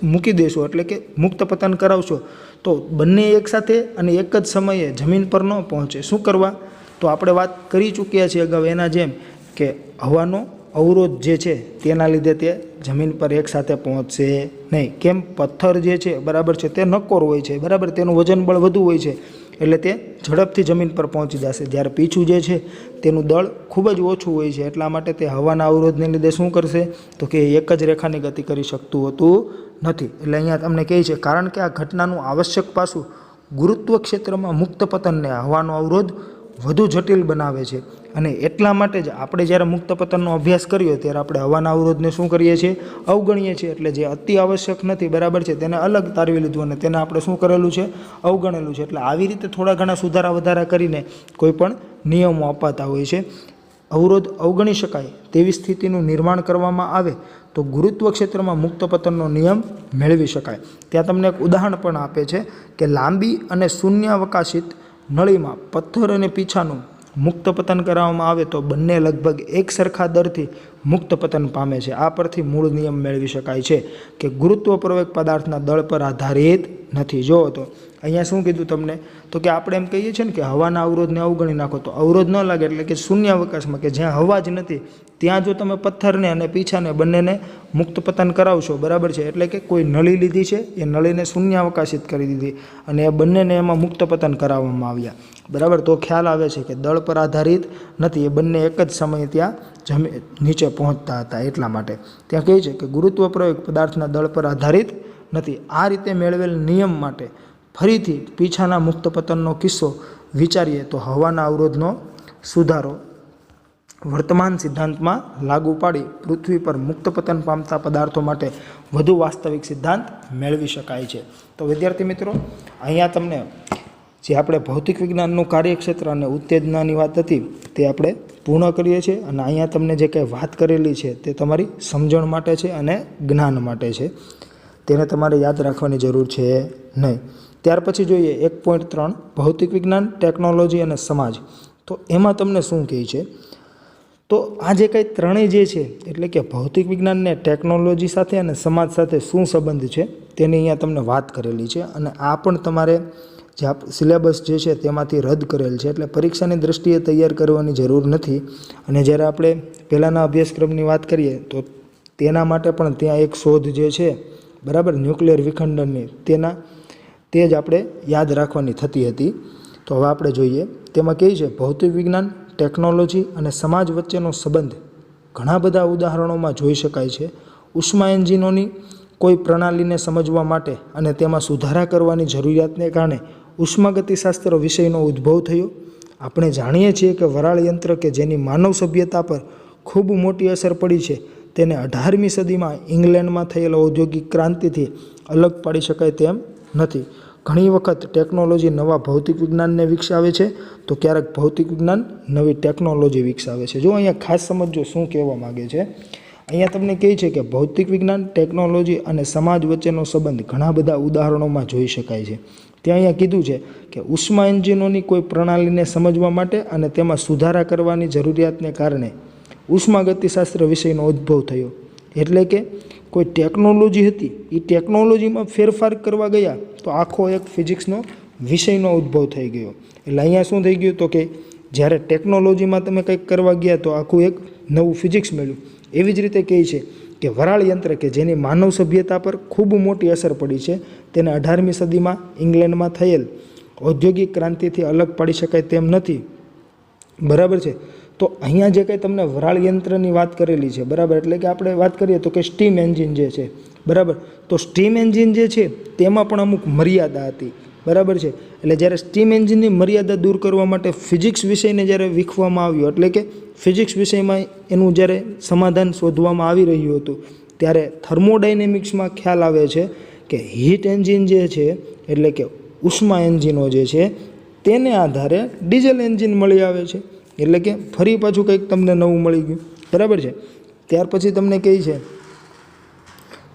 મૂકી દેશો, એટલે કે મુક્ત પતન કરાવશો, તો બંને એકસાથે અને એક જ સમયે જમીન પર ન પહોંચે। શું કરવા? તો આપણે વાત કરી ચૂક્યા છીએ અગાઉ એના જેમ કે હવાનો અવરોધ જે છે તેના લીધે તે જમીન પર એકસાથે પહોંચશે નહીં। કેમ? પથ્થર જે છે, બરાબર છે, તે નક્કોર હોય છે, બરાબર, તેનું વજન બળ વધુ હોય છે એટલે તે ઝડપથી જમીન પર પહોંચી જશે। જ્યારે પીછું જે છે તેનું દળ ખૂબ જ ઓછું હોય છે, એટલા માટે તે હવાના અવરોધને લીધે શું કરશે? તો કે એક જ રેખાની ગતિ કરી શકતું હોતું નથી। એટલે અહીંયા તમને કહે છે કારણ કે આ ઘટનાનું આવશ્યક પાસું ગુરુત્વ ક્ષેત્રમાં મુક્ત પતનને હવાનો અવરોધ વધુ જટિલ બનાવે છે અને એટલા માટે જ આપણે જ્યારે મુક્ત પતનનો અભ્યાસ કર્યો ત્યારે આપણે હવાના અવરોધને શું કરીએ છીએ? અવગણીએ છીએ। એટલે જે અતિ આવશ્યક નથી, બરાબર છે, તેને અલગ તારવી લીધું અને તેને આપણે શું કરેલું છે? અવગણેલું છે। એટલે આવી રીતે થોડા ઘણા સુધારા વધારા કરીને કોઈ પણ નિયમો અપાતા હોય છે। અવરોધ અવગણી શકાય તેવી સ્થિતિનું નિર્માણ કરવામાં આવે તો ગુરુત્વ ક્ષેત્રમાં મુક્ત પતનનો નિયમ મેળવી શકાય। ત્યાં તમને એક ઉદાહરણ પણ આપે છે કે લાંબી અને શૂન્યાવકાશિત નળીમાં પથ્થર અને પીછાનું મુક્ત પતન કરાવવામાં આવે તો બંને લગભગ એક સરખા દરથી મુક્ત પતન પામે છે। આ પરથી મૂળ નિયમ મેળવી શકાય છે કે ગુરુત્વ પ્રવેગ પદાર્થના દળ પર આધારિત નથી। જો તો અહીંયા શું કીધું તમને? તો કે આપણે એમ કહીએ છીએ ને કે હવાના અવરોધને અવગણી નાખો તો અવરોધ ન લાગે, એટલે કે શૂન્યાવકાશમાં કે જ્યાં હવા જ નથી ત્યાં જો તમે પથ્થરને અને પીછાને બંનેને મુક્ત પતન કરાવશો, બરાબર છે, એટલે કે કોઈ નળી લીધી છે, એ નળીને શૂન્યાવકાશિત કરી દીધી અને એ બંનેને એમાં મુક્ત પતન કરાવવામાં આવ્યા, બરાબર, તો ખ્યાલ આવે છે કે દળ પર આધારિત નથી, એ બંને એક જ સમયે ત્યાં નીચે પહોંચતા હતા। એટલા માટે ત્યાં કહે છે કે ગુરુત્વ પ્રવેગ પદાર્થના દળ પર આધારિત નથી। આ રીતે મેળવેલ નિયમ માટે ફરીથી પીછાના મુક્ત પતનનો કિસ્સો વિચારીએ તો હવાના અવરોધનો સુધારો વર્તમાન સિદ્ધાંતમાં લાગુ પાડી પૃથ્વી પર મુક્ત પતન પામતા પદાર્થો માટે વધુ વાસ્તવિક સિદ્ધાંત મેળવી શકાય છે। તો વિદ્યાર્થી મિત્રો, અહીંયા તમને જે આપણે ભૌતિક વિજ્ઞાનનું કાર્યક્ષેત્ર અને ઉત્તેજનાની વાત હતી તે આપણે પૂર્ણ કરીએ છીએ અને અહીંયા તમને જે કંઈ વાત કરેલી છે તે તમારી સમજણ માટે છે અને જ્ઞાન માટે છે, તેને તમારે યાદ રાખવાની જરૂર છે નહીં। ત્યાર પછી જોઈએ 1.3 ભૌતિક વિજ્ઞાન, ટેકનોલોજી અને સમાજ। તો એમાં તમને શું કહે છે? તો આ જે કંઈ ત્રણેય જે છે, એટલે કે ભૌતિક વિજ્ઞાનને ટેકનોલોજી સાથે અને સમાજ સાથે શું સંબંધ છે તેની અહીંયા તમને વાત કરેલી છે અને આ પણ તમારે જે સિલેબસ જે છે તેમાંથી રદ કરેલ છે, એટલે પરીક્ષાની દૃષ્ટિએ તૈયાર કરવાની જરૂર નથી। અને જ્યારે આપણે પહેલાંના અભ્યાસક્રમની વાત કરીએ તો તેના માટે પણ ત્યાં એક શોધ જે છે બરાબર ન્યુક્લિયર વિખંડનની તે જ આપણે યાદ રાખવાની થતી હતી. તો હવે આપણે જોઈએ તેમાં કહે છે ભૌતિક વિજ્ઞાન, ટેકનોલોજી અને સમાજ વચ્ચેનો સંબંધ ઘણા બધા ઉદાહરણોમાં જોઈ શકાય છે. ઉષ્મા એન્જિનોની કોઈ પ્રણાલીને સમજવા માટે અને તેમાં સુધારા કરવાની જરૂરિયાતને કારણે ઉષ્માગતિશાસ્ત્ર વિષયનો ઉદ્ભવ થયો. આપણે જાણીએ છીએ કે વરાળ યંત્ર કે જેની માનવ સભ્યતા પર ખૂબ મોટી અસર પડી છે તેને 18મી સદીમાં ઇંગ્લેન્ડમાં થયેલા ઔદ્યોગિક ક્રાંતિથી અલગ પાડી શકાય તેમ નથી. ઘણી વખત ટેકનોલોજી નવા ભૌતિક વિજ્ઞાનને વિકસાવે છે તો ક્યારેક ભૌતિક વિજ્ઞાન નવી ટેકનોલોજી વિકસાવે છે. જો અહીંયા ખાસ સમજો શું કહેવા માગે છે. અહીંયા તમને કહે છે કે ભૌતિક વિજ્ઞાન, ટેકનોલોજી અને સમાજ વચ્ચેનો સંબંધ ઘણા બધા ઉદાહરણોમાં જોઈ શકાય છે. ત્યાં અહીંયા કીધું છે કે ઉષ્મા એન્જિનોની કોઈ પ્રણાલીને સમજવા માટે અને તેમાં સુધારા કરવાની જરૂરિયાતને કારણે ઉષ્માગતિશાસ્ત્ર વિષયનો ઉદ્ભવ થયો. એટલે કે કોઈ ટેકનોલોજી હતી એ ટેકનોલોજીમાં ફેરફાર કરવા ગયા તો આખો એક ફિઝિક્સનો વિષયનો ઉદ્ભવ થઈ ગયો. એટલે અહીંયા શું થઈ ગયું તો કે જ્યારે ટેકનોલોજીમાં તમે કંઈક કરવા ગયા તો આખું એક નવું ફિઝિક્સ મળ્યું. એવી જ રીતે કહે છે કે વરાળ યંત્ર કે જેની માનવ સભ્યતા પર ખૂબ મોટી અસર પડી છે તેને 18મી સદીમાં ઇંગ્લેન્ડમાં થયેલ ઔદ્યોગિક ક્રાંતિથી અલગ પાડી શકાય તેમ નથી. બરાબર છે. તો અહીંયા જે કંઈ તમને વરાળ યંત્રની વાત કરેલી છે બરાબર, એટલે કે આપણે વાત કરીએ તો કે સ્ટીમ એન્જિન જે છે બરાબર, તો સ્ટીમ એન્જિન જે છે તેમાં પણ અમુક મર્યાદા હતી. બરાબર છે. એટલે જ્યારે સ્ટીમ એન્જિનની મર્યાદા દૂર કરવા માટે ફિઝિક્સ વિષયને જ્યારે વિખવામાં આવ્યો, એટલે કે ફિઝિક્સ વિષયમાં એનું જ્યારે સમાધાન શોધવામાં આવી રહ્યું હતું ત્યારે થર્મોડાયનેમિક્સમાં ખ્યાલ આવે છે કે હીટ એન્જિન જે છે એટલે કે ઉષ્મા એન્જિનો જે છે તેને આધારે ડીઝલ એન્જિન મળી આવે છે. એટલે કે ફરી પાછું કંઈક તમને નવું મળી ગયું. બરાબર છે. ત્યાર પછી તમને કહે છે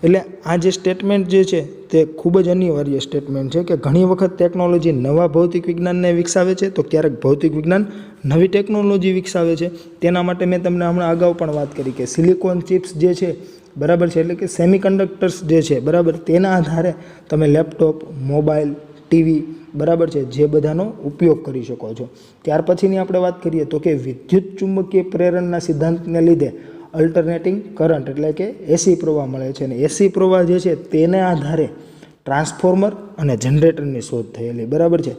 એટલે આ જે સ્ટેટમેન્ટ જે છે તે ખૂબ જ અનિવાર્ય સ્ટેટમેન્ટ છે કે ઘણી વખત ટેકનોલોજી નવા ભૌતિક વિજ્ઞાનને વિકસાવે છે તો ક્યારેક ભૌતિક વિજ્ઞાન નવી ટેકનોલોજી વિકસાવે છે. તેના માટે મેં તમને હમણાં અગાઉ પણ વાત કરી કે સિલિકોન ચિપ્સ જે છે બરાબર છે, એટલે કે સેમિકન્ડક્ટર્સ જે છે બરાબર, તેના આધારે તમે લેપટોપ, મોબાઈલ, ટીવી બરાબર છે જે બધાનો ઉપયોગ કરી શકો છો. ત્યાર પછીની આપણે વાત કરીએ તો કે વિદ્યુત ચુંબકીય પ્રેરણના સિદ્ધાંતને લીધે અલ્ટરનેટિંગ કરંટ એટલે કે એસી પ્રવાહ મળે છે. અને એસી પ્રવાહ જે છે તેને આધારે ટ્રાન્સફોર્મર અને જનરેટરની શોધ થયેલી. બરાબર છે.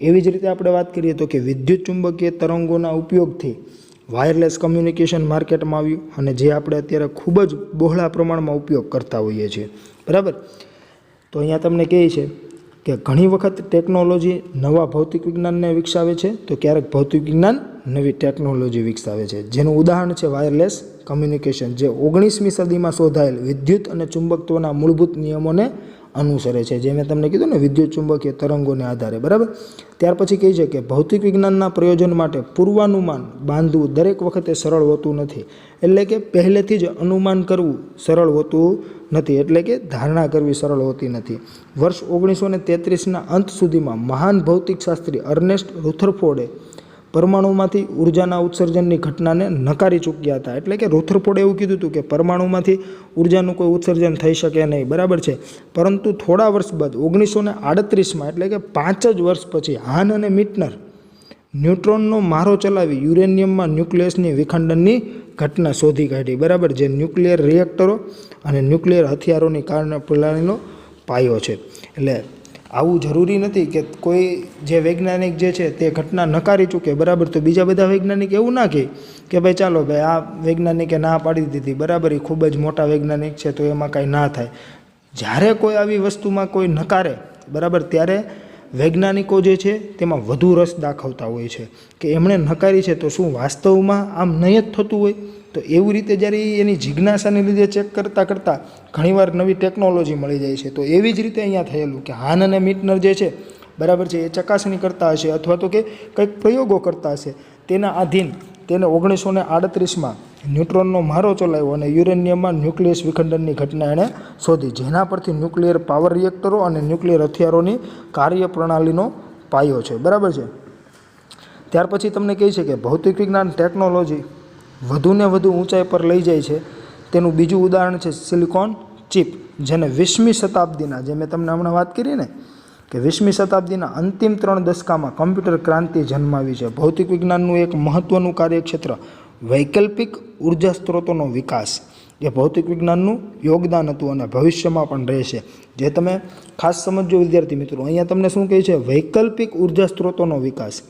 એવી જ રીતે આપણે વાત કરીએ તો કે વિદ્યુત ચુંબકીય તરંગોના ઉપયોગથી વાયરલેસ કમ્યુનિકેશન માર્કેટમાં આવ્યું અને જે આપણે અત્યારે ખૂબ જ બહોળા પ્રમાણમાં ઉપયોગ કરતા હોઈએ છીએ. બરાબર. તો અહીંયા તમને કહે છે કે ઘણી વખત ટેકનોલોજી નવા ભૌતિક વિજ્ઞાનને વિકસાવે છે તો ક્યારેક ભૌતિક વિજ્ઞાન નવી ટેકનોલોજી વિકસાવે છે. જેનું ઉદાહરણ છે વાયરલેસ કમ્યુનિકેશન, જે 19મી સદીમાં શોધાયેલ વિદ્યુત અને ચુંબકત્વના મૂળભૂત નિયમોને અનુસરે છે, જે મેં તમને કીધું ને વિદ્યુત ચુંબકીય તરંગોને આધારે. બરાબર. ત્યાર પછી કહે છે કે ભૌતિક વિજ્ઞાનના પ્રયોજન માટે પૂર્વાનુમાન બાંધવું દરેક વખતે સરળ હોતું નથી. એટલે કે પહેલેથી જ અનુમાન કરવું સરળ હોતું નથી, એટલે કે ધારણા કરવી સરળ હોતી નથી. વર્ષ 1933ના અંત સુધીમાં મહાન ભૌતિકશાસ્ત્રી અર્નેસ્ટ રુથરફોર્ડે પરમાણુમાંથી ઉર્જાના ઉત્સર્જનની ઘટનાને નકારી ચૂક્યા હતા. એટલે કે રુથરફોર્ડે એવું કીધું હતું કે પરમાણુમાંથી ઉર્જાનું કોઈ ઉત્સર્જન થઈ શકે નહીં. બરાબર છે. પરંતુ થોડા વર્ષ બાદ 1938માં એટલે કે 5 જ વર્ષ પછી હાન અને મિટનર ન્યુટ્રોનનો મારો ચલાવી યુરેનિયમમાં ન્યુક્લિયસની વિખંડનની ઘટના શોધી કાઢી. બરાબર, જે ન્યુક્લિયર રિએક્ટરો અને ન્યુક્લિયર હથિયારોની કાર્યપ્રણાલીનો પાયો છે. એટલે આવું જરૂરી નથી કે કોઈ જે વૈજ્ઞાનિક જે છે તે ઘટના નકારી ચૂકે બરાબર તો બીજા બધા વૈજ્ઞાનિક એવું ના કહે કે ભાઈ ચાલો ભાઈ આ વૈજ્ઞાનિકે ના પાડી દીધી બરાબર, એ ખૂબ જ મોટા વૈજ્ઞાનિક છે તો એમાં કાંઈ ના થાય. જ્યારે કોઈ આવી વસ્તુમાં કોઈ નકારે બરાબર ત્યારે વૈજ્ઞાનિકો જે છે તેમાં વધુ રસ દાખવતા હોય છે કે એમણે નકારી છે તો શું વાસ્તવમાં આમ નહીં જ થતું હોય. તો એવી રીતે જ્યારે એની જિજ્ઞાસાને લીધે ચેક કરતાં કરતાં ઘણીવાર નવી ટેકનોલોજી મળી જાય છે. તો એવી જ રીતે અહીંયા થયેલું કે હાન અને મિટનર જે છે બરાબર છે એ ચકાસણી કરતા હશે અથવા તો કે કંઈક પ્રયોગો કરતા હશે, તેના આધીન તેને 1938માં ન્યુટ્રોનનો મારો ચલાવ્યો અને યુરેનિયમમાં ન્યુક્લિયસ વિખંડનની ઘટના એણે શોધી, જેના પરથી ન્યુક્લિયર પાવર રિએક્ટરો અને ન્યુક્લિયર હથિયારોની કાર્યપ્રણાલીનો પાયો છે. બરાબર છે. ત્યાર પછી તમને કહે છે કે ભૌતિક વિજ્ઞાન ટેકનોલોજી વધુને વધુ ઊંચાઈ પર લઈ જાય છે. તેનું બીજું ઉદાહરણ છે સિલિકોન ચિપ, જેને 20મી શતાબ્દીના, જે મેં તમને હમણાં વાત કરી ને કે 20મી શતાબ્દીના અંતિમ 3 દશકામાં કમ્પ્યુટર ક્રાંતિ જન્માવી છે. ભૌતિક વિજ્ઞાનનું એક મહત્ત્વનું કાર્યક્ષેત્ર વૈકલ્પિક ઉર્જા સ્ત્રોતોનો વિકાસ. એ ભૌતિક વિજ્ઞાનનું યોગદાન હતું અને ભવિષ્યમાં પણ રહેશે. જે તમે ખાસ સમજો વિદ્યાર્થી મિત્રો, અહીંયા તમને શું કહે છે? વૈકલ્પિક ઉર્જા સ્ત્રોતોનો વિકાસ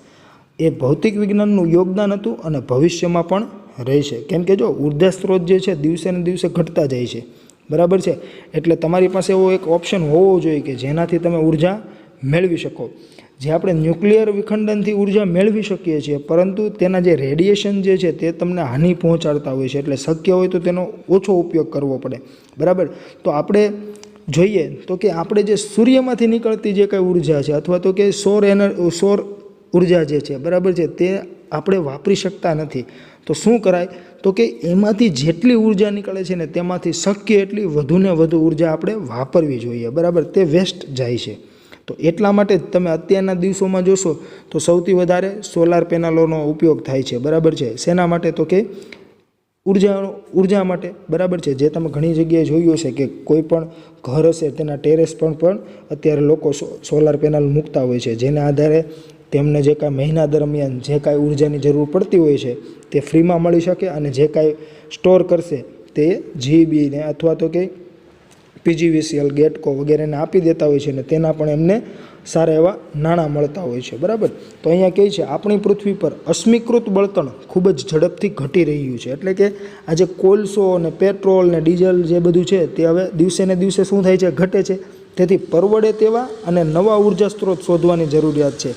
એ ભૌતિક વિજ્ઞાનનું યોગદાન હતું અને ભવિષ્યમાં પણ રહેશે. કેમ કે જો ઉર્જા સ્ત્રોત જે છે દિવસે ને દિવસે ઘટતા જાય છે, બરાબર છે, એટલે તમારી પાસે એવો એક ઓપ્શન હોવો જોઈએ કે જેનાથી તમે ઉર્જા મેળવી શકો. જે આપણે ન્યુક્લિયર વિખંડનથી ઉર્જા મેળવી શકીએ છીએ, પરંતુ તેના જે રેડિયેશન જે છે તે તમને હાનિ પહોંચાડતા હોય છે, એટલે શક્ય હોય તો તેનો ઓછો ઉપયોગ કરવો પડે, બરાબર. તો આપણે જોઈએ તો કે આપણે જે સૂર્યમાંથી નીકળતી જે કાંઈ ઉર્જા છે અથવા તો કે સૌર ઉર્જા જે છે, બરાબર છે, તે આપણે વાપરી શકતા નથી. તો શું કરાય? તો કે એમાંથી જેટલી ઉર્જા નીકળે છે ને તેમાંથી શક્ય એટલી વધુને વધુ ઉર્જા આપણે વાપરવી જોઈએ, બરાબર. તે વેસ્ટ જાય છે. તો એટલા માટે જ તમે અત્યારના દિવસોમાં જોશો તો સૌથી વધારે સોલાર પેનલોનો ઉપયોગ થાય છે, બરાબર છે. શેના માટે? તો કે ઉર્જા માટે, બરાબર છે. જે તમે ઘણી જગ્યાએ જોયું હશે કે કોઈ પણ ઘર હશે તેના ટેરેસ પર પણ અત્યારે લોકો સોલાર પેનલ મૂકતા હોય છે, જેના આધારે તેમને જે કાંઈ મહિના દરમિયાન જે કાંઈ ઉર્જાની જરૂર પડતી હોય છે તે ફ્રીમાં મળી શકે, અને જે કાંઈ સ્ટોર કરશે તે જીબીને અથવા તો કે પીજીવીસીએલ, ગેટકો વગેરેને આપી દેતા હોય છે અને તેના પણ એમને સારા એવા નાણાં મળતા હોય છે, બરાબર. તો અહીંયા કહે છે આપણી પૃથ્વી પર અશ્મિકૃત બળતણ ખૂબ જ ઝડપથી ઘટી રહ્યું છે. એટલે કે આજે કોલસો અને પેટ્રોલ ને ડીઝલ જે બધું છે તે હવે દિવસે ને દિવસે શું થાય છે? ઘટે છે. તેથી પરવડે તેવા અને નવા ઉર્જા સ્ત્રોત શોધવાની જરૂરિયાત છે.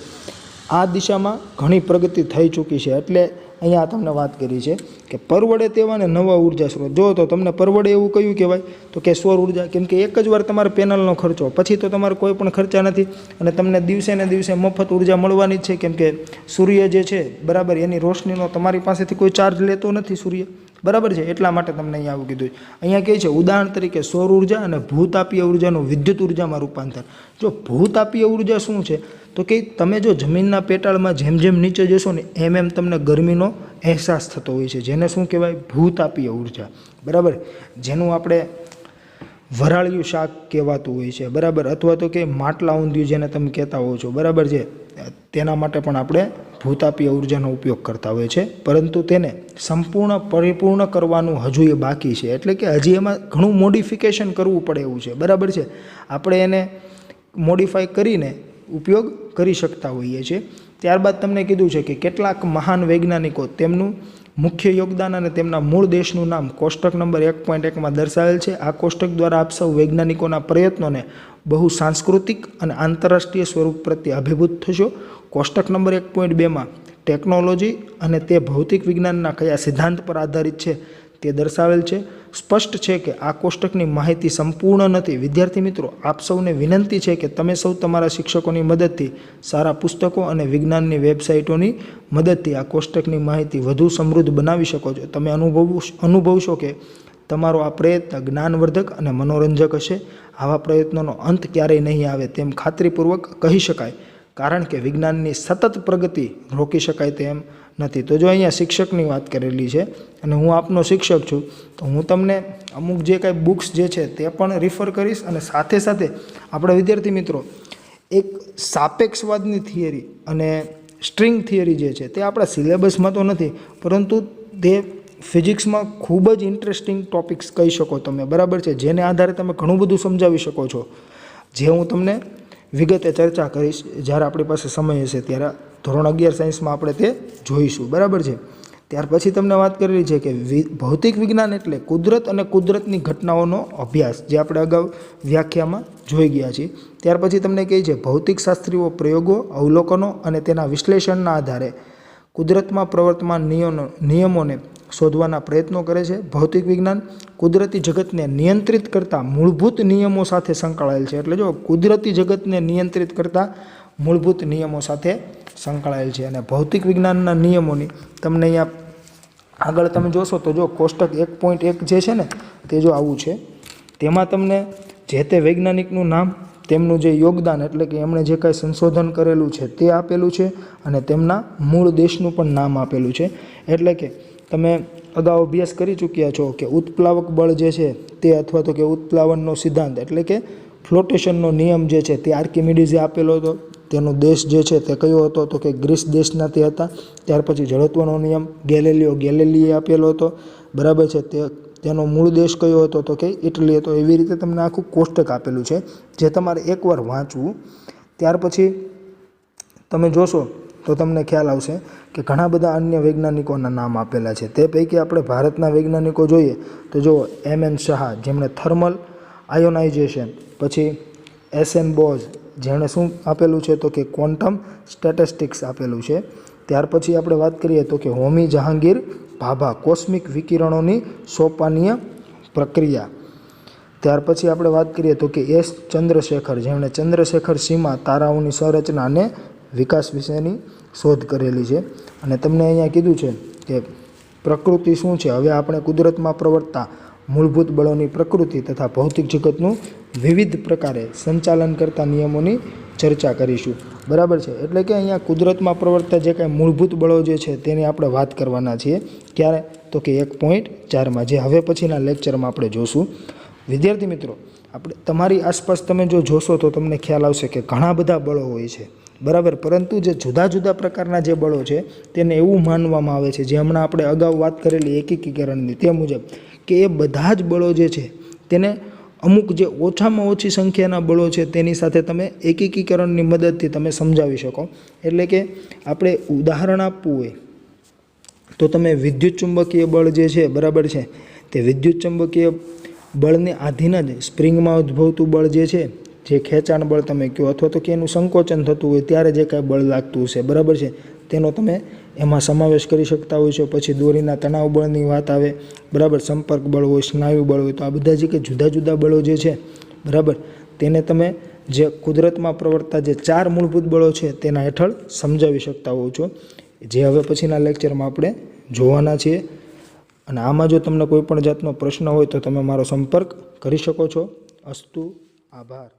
આ દિશામાં ઘણી પ્રગતિ થઈ ચૂકી છે. એટલે અહીંયા તમને વાત કરી છે કે પરવડે તેવા ને નવા ઉર્જા સ્ત્રોત. જો તો તમને પરવડે એવું કયું કહેવાય? તો કે સૌર ઉર્જા. કેમ કે એક જ વાર તમારે પેનલનો ખર્ચો, પછી તો તમારે કોઈ પણ ખર્ચા નથી અને તમને દિવસે ને દિવસે મફત ઉર્જા મળવાની જ છે. કેમ કે સૂર્ય જે છે, બરાબર, એની રોશનીનો તમારી પાસેથી કોઈ ચાર્જ લેતો નથી સૂર્ય, બરાબર છે. એટલા માટે તમને અહીંયા આવું કીધું. અહીંયા કહે છે ઉદાહરણ તરીકે સૌર ઉર્જા અને ભૂતાપીય ઉર્જાનું વિદ્યુત ઉર્જામાં રૂપાંતર. જો ભૂતાપીય ઉર્જા શું છે? તો કે તમે જો જમીનના પેટાળમાં જેમ જેમ નીચે જશો ને એમ એમ તમને ગરમીનો અહેસાસ થતો હોય છે, જેને શું કહેવાય? ભૂતાપીય ઉર્જા, બરાબર. જેનું આપણે વરાળિયું શાક કહેવાતું હોય છે, બરાબર, અથવા તો કે માટલા ઊંધિયું જેને તમે કહેતા હો છો, બરાબર છે. તેના માટે પણ આપણે ભૂતાપીય ઉર્જાનો ઉપયોગ કરતા હોય છે, પરંતુ તેને સંપૂર્ણ પરિપૂર્ણ કરવાનું હજુ એ બાકી છે. એટલે કે હજી એમાં ઘણું મોડિફિકેશન કરવું પડે એવું છે, બરાબર છે. આપણે એને મોડિફાઈ કરીને ઉપયોગ કરી શકતા હોઈએ છીએ. ત્યારબાદ તમને કીધું છે કે કેટલાક મહાન વૈજ્ઞાનિકો તેમનું મુખ્ય યોગદાન અને તેમના મૂળ દેશનું નામ કોષ્ટક નંબર 1.1માં દર્શાવેલ છે. આ કોષ્ટક દ્વારા આપ સૌ વૈજ્ઞાનિકોના પ્રયત્નોને બહુ સાંસ્કૃતિક અને આંતરરાષ્ટ્રીય સ્વરૂપ પ્રત્યે અભિભૂત થશો. કોષ્ટક નંબર 1.2માં ટેકનોલોજી અને તે ભૌતિક વિજ્ઞાનના કયા સિદ્ધાંત પર આધારિત છે તે દર્શાવેલ છે. સ્પષ્ટ છે કે આ કોષ્ટકની માહિતી સંપૂર્ણ નથી. વિદ્યાર્થી મિત્રો, આપ સૌને વિનંતી છે કે તમે સૌ તમારા શિક્ષકોની મદદથી, સારા પુસ્તકો અને વિજ્ઞાનની વેબસાઇટોની મદદથી આ કોષ્ટકની માહિતી વધુ સમૃદ્ધ બનાવી શકો છો. તમે અનુભવશો કે તમારો આ પ્રયત્ન જ્ઞાનવર્ધક અને મનોરંજક હશે. આવા પ્રયત્નોનો અંત ક્યારેય નહીં આવે તેમ ખાતરીપૂર્વક કહી શકાય, કારણ કે વિજ્ઞાનની સતત પ્રગતિ રોકી શકાય તેમ નથી. તો જો અહીંયા શિક્ષકની વાત કરેલી છે અને હું આપનો શિક્ષક છું, તો હું તમને અમુક જે કાંઈ બુક્સ જે છે તે પણ રિફર કરીશ, અને સાથે સાથે આપણા વિદ્યાર્થી મિત્રો એક સાપેક્ષવાદની થિયરી અને સ્ટ્રિંગ થિયરી જે છે તે આપણા સિલેબસમાં તો નથી, પરંતુ તે ફિઝિક્સમાં ખૂબ જ ઇન્ટરેસ્ટિંગ ટોપિક્સ કહી શકો તમે, બરાબર છે, જેને આધારે તમે ઘણું બધું સમજાવી શકો છો, જે હું તમને વિગતે ચર્ચા કરીશ જ્યારે આપણી પાસે સમય હશે ત્યારે. ધોરણ 11 સાયન્સમાં આપણે તે જોઈશું, બરાબર છે. ત્યાર પછી તમને વાત કરેલી છે કે ભૌતિક વિજ્ઞાન એટલે કુદરત અને કુદરતની ઘટનાઓનો અભ્યાસ, જે આપણે અગાઉ વ્યાખ્યામાં જોઈ ગયા છીએ. ત્યાર પછી તમને કહે છે ભૌતિક શાસ્ત્રીઓ પ્રયોગો, અવલોકનો અને તેના વિશ્લેષણના આધારે કુદરતમાં પ્રવર્તમાન નિયમોને શોધવાના પ્રયત્નો કરે છે. ભૌતિક વિજ્ઞાન કુદરતી જગતને નિયંત્રિત કરતા મૂળભૂત નિયમો સાથે સંકળાયેલ છે. એટલે જો કુદરતી જગતને નિયંત્રિત કરતા મૂળભૂત નિયમો સાથે સંકળાયેલ છે. અને ભૌતિક વિજ્ઞાનના નિયમોની તમને અહીંયા આગળ તમે જોશો તો જો કોષ્ટક 1.1 જે છે ને તે જો આવું છે, તેમાં તમને જે તે વૈજ્ઞાનિકનું નામ, તેમનું જે યોગદાન એટલે કે એમણે જે કાંઈ સંશોધન કરેલું છે તે આપેલું છે, અને તેમના મૂળ દેશનું પણ નામ આપેલું છે. એટલે કે તમે અગાઉ અભ્યાસ કરી ચૂક્યા છો કે ઉત્પ્લાવક બળ જે છે તે, અથવા તો કે ઉત્પ્લાવનનો સિદ્ધાંત એટલે કે ફ્લોટેશનનો નિયમ જે છે તે આર્કિમિડીઝે આપેલો હતો. તેનો દેશ જે છે તે કયો હતો? તો કે ગ્રીસ દેશના તે હતા. ત્યાર પછી જડત્વનો નિયમ ગેલેલીએ આપેલો હતો, બરાબર છે. તે તેનો મૂળ દેશ કયો હતો તો કે ઇટલી હતો. એવી રીતે તમને આખું કોષ્ટક આપેલું છે જે તમારે એકવાર વાંચવું. ત્યાર પછી તમે જોશો તો તમને ખ્યાલ આવશે કે ઘણા બધા અન્ય વૈજ્ઞાનિકોના નામ આપેલા છે. તે પૈકી આપણે ભારતના વૈજ્ઞાનિકો જોઈએ તો જુઓ એમ.એન. શાહ જેમણે થર્મલ આયોનાઇઝેશન, પછી એસ.એન. બોઝ જેણે શું આપેલું છે તો કે ક્વોન્ટમ સ્ટેટિસ્ટિક્સ આપેલું છે. ત્યાર પછી આપણે વાત કરીએ તો કે હોમી જહાંગીર ભાભા કોસ્મિક વિકિરણોની સોપાનીય પ્રક્રિયા. ત્યાર પછી આપણે વાત કરીએ તો કે એસ ચંદ્રશેખર જેમણે ચંદ્રશેખર સીમા તારાઓની સંરચના અને વિકાસ વિશેની શોધ કરેલી છે. અને તમને અહીંયા કીધું છે કે પ્રકૃતિ શું છે. હવે આપણે કુદરતમાં પ્રવર્તતા મૂળભૂત બળોની પ્રકૃતિ તથા ભૌતિક જગતનું વિવિધ પ્રકારે સંચાલન કરતા નિયમોની ચર્ચા કરીશું. બરાબર છે. એટલે કે અહીંયા કુદરતમાં પ્રવર્તતા જે કાંઈ મૂળભૂત બળો જે છે તેની આપણે વાત કરવાના છીએ. ક્યારે તો કે 1.4માં, જે હવે પછીના લેક્ચરમાં આપણે જોશું. વિદ્યાર્થી મિત્રો, આપણે તમારી આસપાસ તમે જો જોશો તો તમને ખ્યાલ આવશે કે ઘણા બધા બળો હોય છે. બરાબર. પરંતુ જે જુદા જુદા પ્રકારના જે બળો છે તેને એવું માનવામાં આવે છે, જે હમણાં આપણે અગાઉ વાત કરેલી એકીકરણની તે મુજબ, કે એ બધા જ બળો જે છે તેને અમુક જે ઓછામાં ઓછી સંખ્યાના બળો છે તેની સાથે તમે એકીકરણની મદદથી તમે સમજાવી શકો. એટલે કે આપણે ઉદાહરણ આપવું હોય તો તમે વિદ્યુત ચુંબકીય બળ જે છે, બરાબર છે, તે વિદ્યુત ચુંબકીય બળને આધીન જ સ્પ્રિંગમાં ઉદ્ભવતું બળ જે છે, જે ખેંચાણ બળ તમે કહો, અથવા તો કે એનું સંકોચન થતું હોય ત્યારે જે કાંઈ બળ લાગતું હશે, બરાબર છે, તેનો તમે એમાં સમાવેશ કરી શકતા હોય છો. પછી દોરીના તણાવ બળની વાત આવે, બરાબર, સંપર્ક બળ હોય, સ્નાયુ બળ હોય, તો આ બધા જે કે જુદા જુદા બળો જે છે, બરાબર, તેને તમે જે કુદરતમાં પ્રવર્તતા જે 4 મૂળભૂત બળો છે તેના હેઠળ સમજાવી શકતા હોવ છો, જે હવે પછીના લેક્ચરમાં આપણે જોવાના છીએ. અને આમાં જો તમને કોઈ પણ જાતનો પ્રશ્ન હોય તો તમે મારો સંપર્ક કરી શકો છો. અસ્તુ. આભાર.